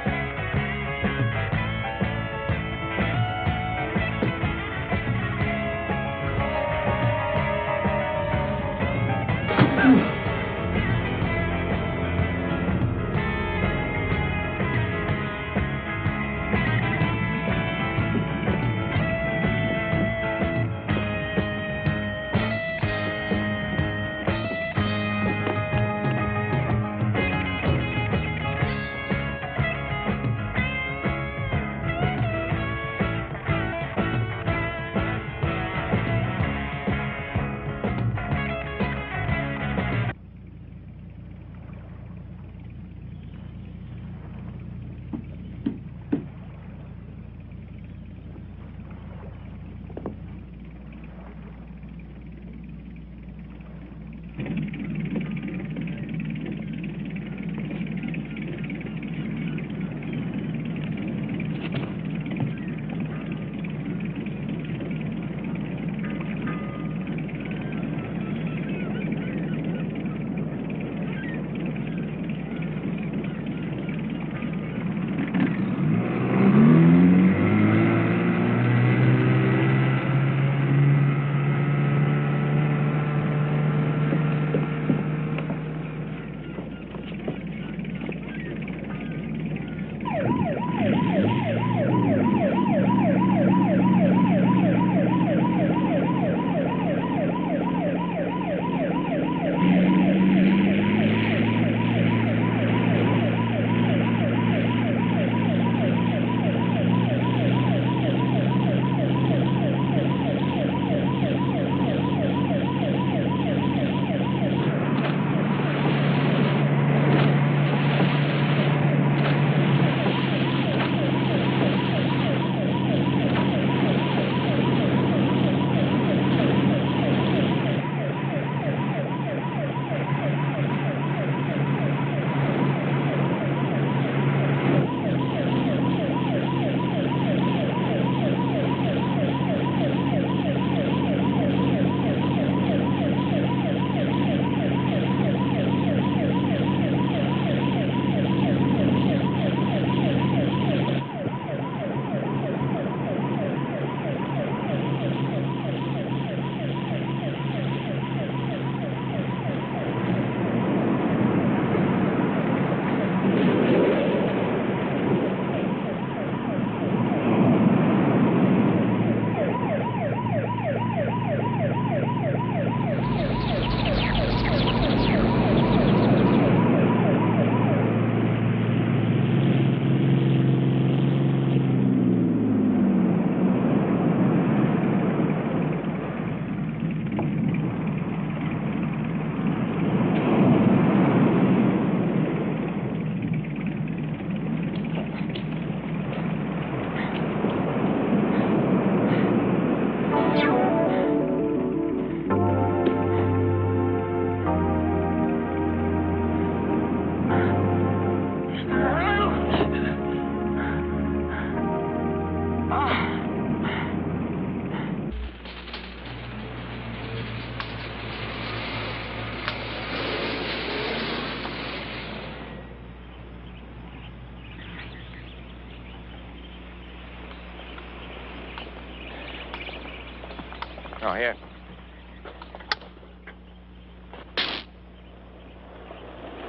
Oh, here.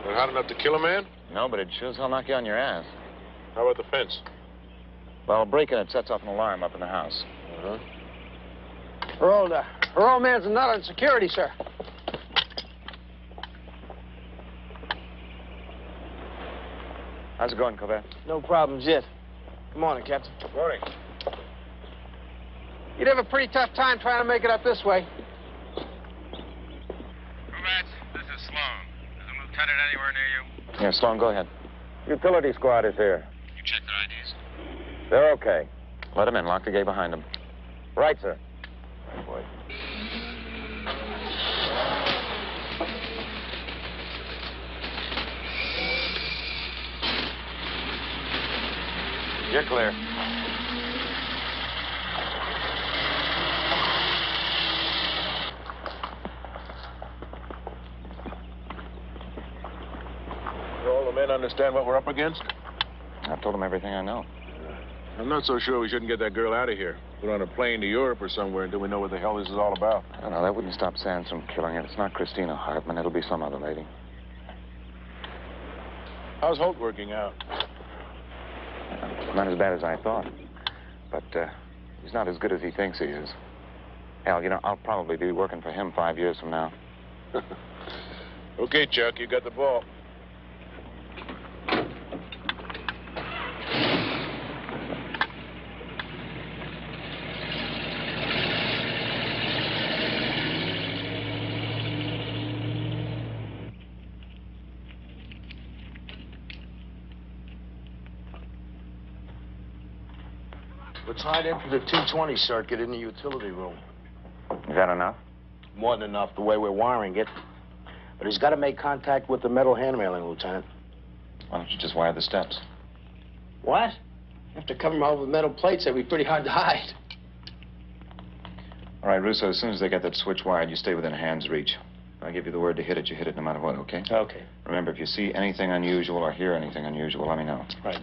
Not hot enough to kill a man? No, but it sure as hell knock you on your ass. How about the fence? Well, breaking it sets off an alarm up in the house. Uh-huh. Her old man's a nut on security, sir. How's it going, Corbett? No problems yet. Good morning, Captain. Morning. You'd have a pretty tough time trying to make it up this way. Corbett, this is Sloan. Is a lieutenant anywhere near you? Yeah, Sloan, go ahead. Utility squad is here. You checked their IDs? They're okay. Let him in. Lock the gate behind him. Right, sir. Right, boy. You're clear. Do all the men understand what we're up against? I've told them everything I know. I'm not so sure we shouldn't get that girl out of here. Put on a plane to Europe or somewhere until we know what the hell this is all about. I don't know. That wouldn't stop Sands from killing it. It's not Christina Hartman. It'll be some other lady. How's Holt working out? Not as bad as I thought. But he's not as good as he thinks he is. Hell, you know, I'll probably be working for him 5 years from now. Okay, Chuck, you got the ball. We're tied into the 220 circuit in the utility room. Is that enough? More than enough, the way we're wiring it. But he's got to make contact with the metal hand railing, Lieutenant. Why don't you just wire the steps? What? You have to cover them over with metal plates. That'd be pretty hard to hide. All right, Russo, as soon as they get that switch wired, you stay within a hand's reach. If I give you the word to hit it, you hit it no matter what, okay? Okay. Remember, if you see anything unusual or hear anything unusual, let me know. Right.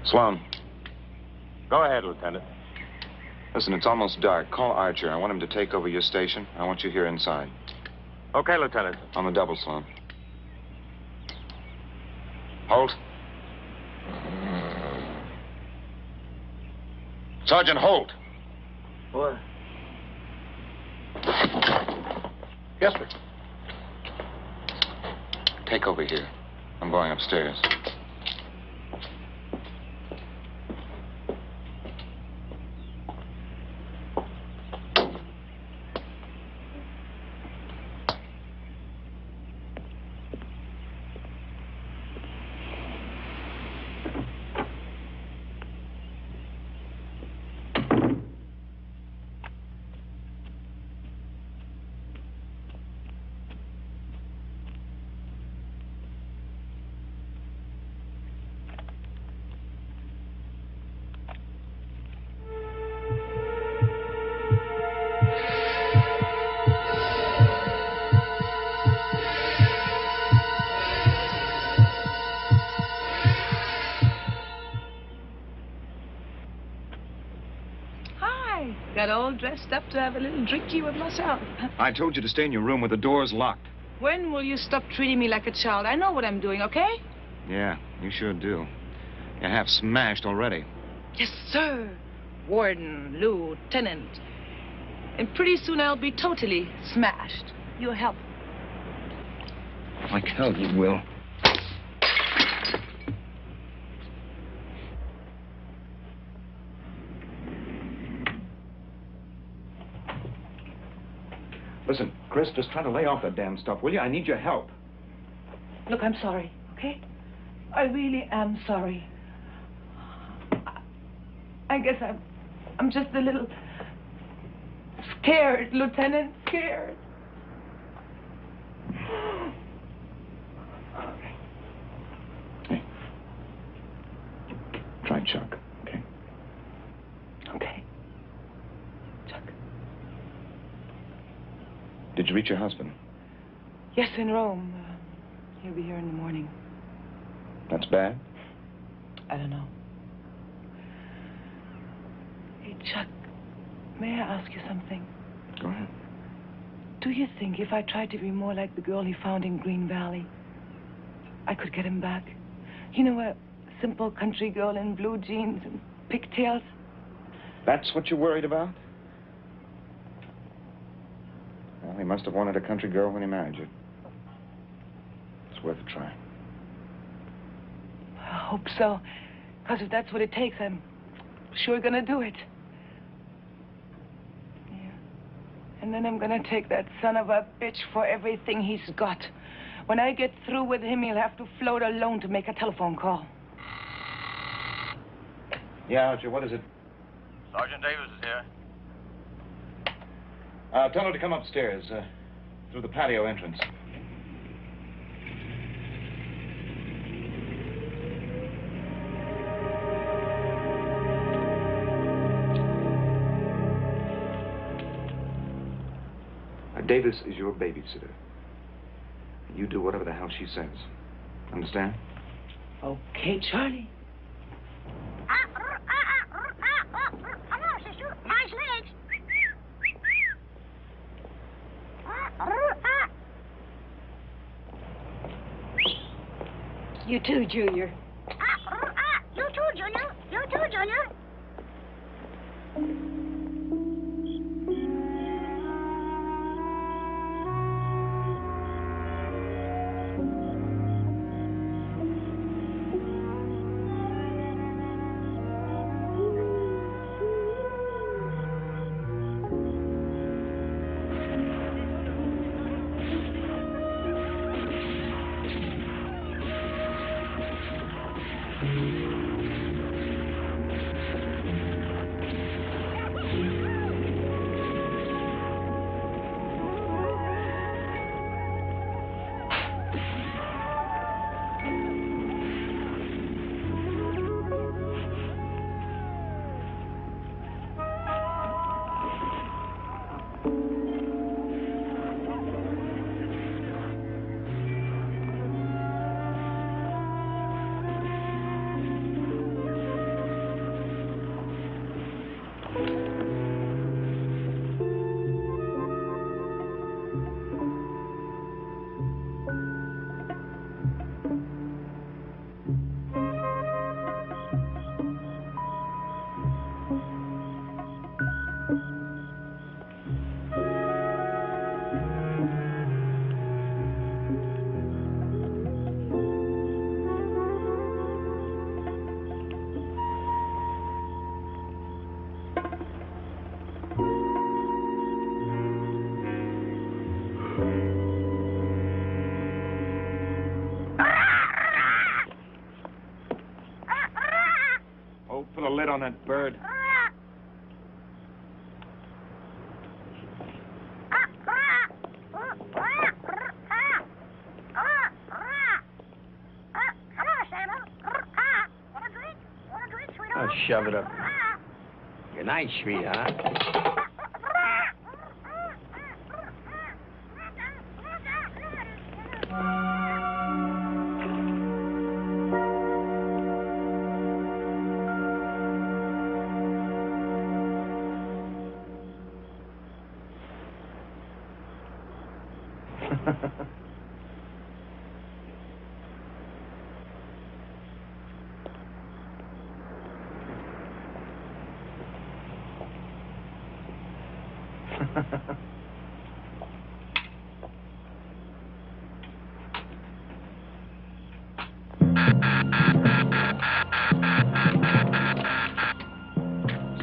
Sloan. Go ahead, Lieutenant. Listen, it's almost dark. Call Archer. I want him to take over your station. I want you here inside. Okay, Lieutenant. On the double, Sloan. Holt. Sergeant Holt. What? Yes, sir. Take over here. I'm going upstairs. Got all dressed up to have a little drinky with myself. I told you to stay in your room with the doors locked. When will you stop treating me like a child? I know what I'm doing, okay? Yeah, you sure do. You're half smashed already. Yes, sir. Warden, lieutenant. And pretty soon I'll be totally smashed. You'll help. Like hell you will. Listen, Chris, just try to lay off that damn stuff, will you? I need your help. Look, I'm sorry, okay? I really am sorry. I guess I'm just a little scared, Lieutenant, scared. Hey. Try Chuck, okay? Okay. Chuck. Did you reach your husband? Yes, in Rome. He'll be here in the morning. That's bad? I don't know. Hey, Chuck, may I ask you something? Go ahead. Do you think if I tried to be more like the girl he found in Green Valley, I could get him back? You know, a simple country girl in blue jeans and pigtails? That's what you're worried about? Well, he must have wanted a country girl when he married you. It's worth a try. I hope so. Because if that's what it takes, I'm sure gonna do it. Yeah. And then I'm gonna take that son of a bitch for everything he's got. When I get through with him, he'll have to float alone to make a telephone call. Yeah, Archer, what is it? Sergeant Davis is here. Tell her to come upstairs, through the patio entrance. Davis is your babysitter. You do whatever the hell she says. Understand? Okay, Charlie. Hello, sister. Nice legs. You too, Junior. You too, Junior. You too, Junior. Put a lid on that bird. Oh, shove it up. Good night, sweetheart.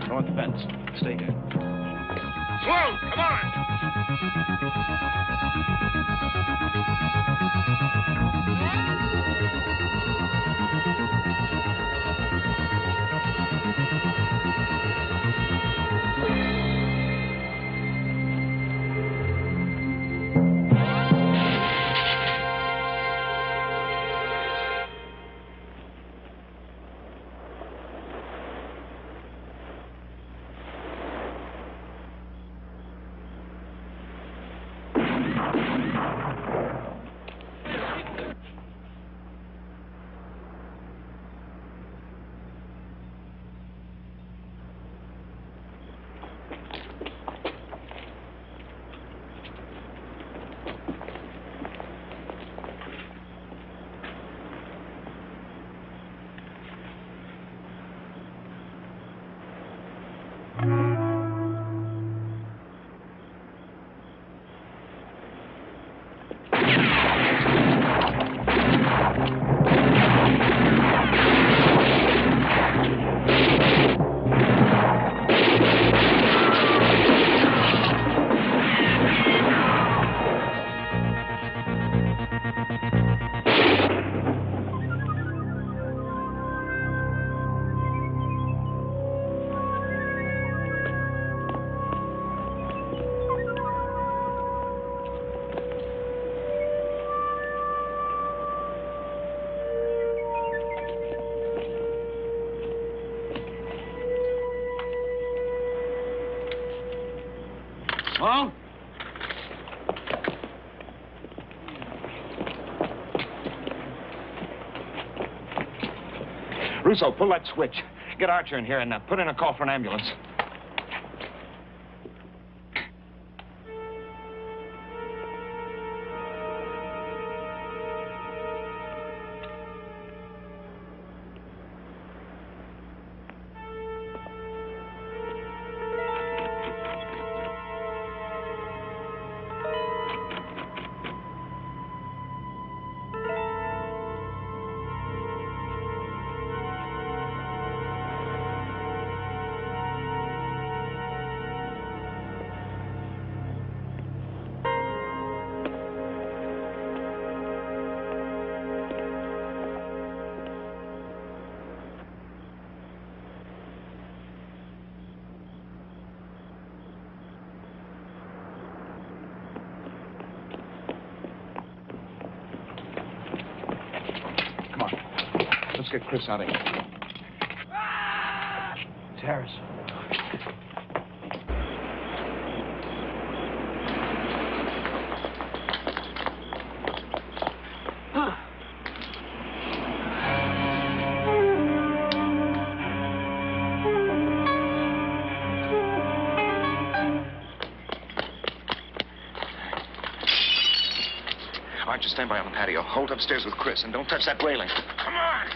North fence. Stay here. Slow, come on! Long? Russo, pull that switch. Get Archer in here and put in a call for an ambulance. Let's get Chris out of here. Terrace. Archer, stand by on the patio. Hold upstairs with Chris and don't touch that railing. Come on!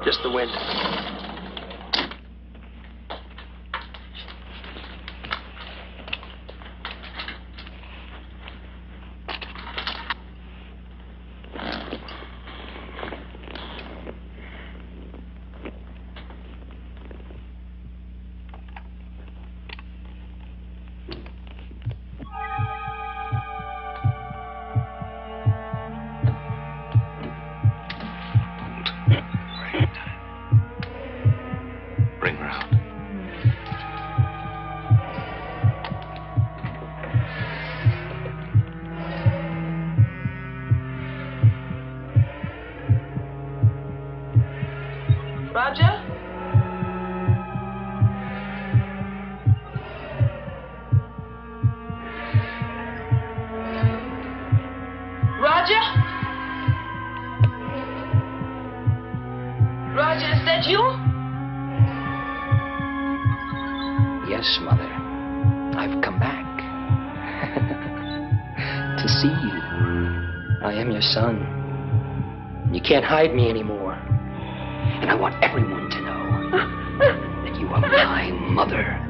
Just the wind. Roger? Roger? Roger, is that you? Yes, Mother. I've come back. To see you. I am your son. You can't hide me anymore. And I want everyone to know that you are my mother.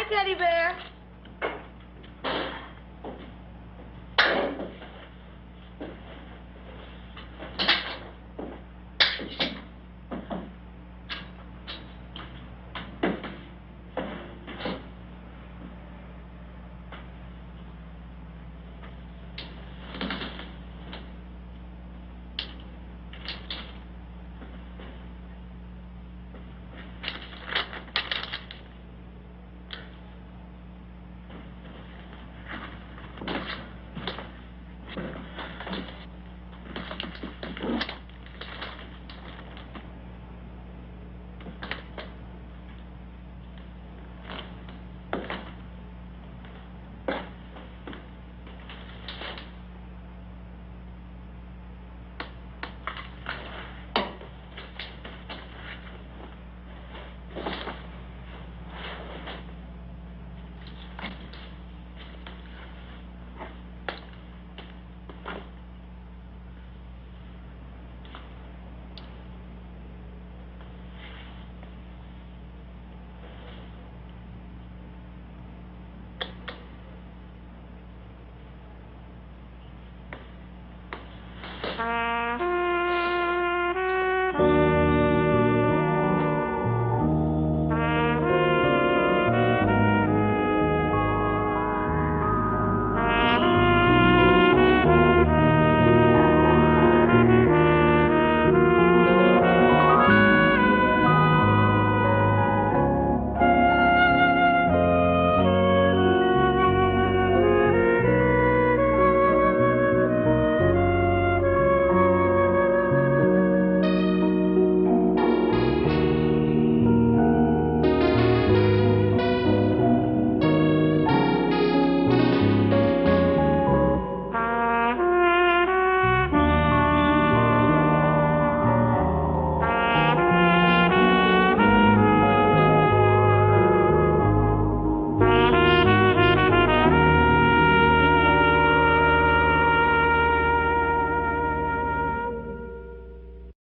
Teddy Bear.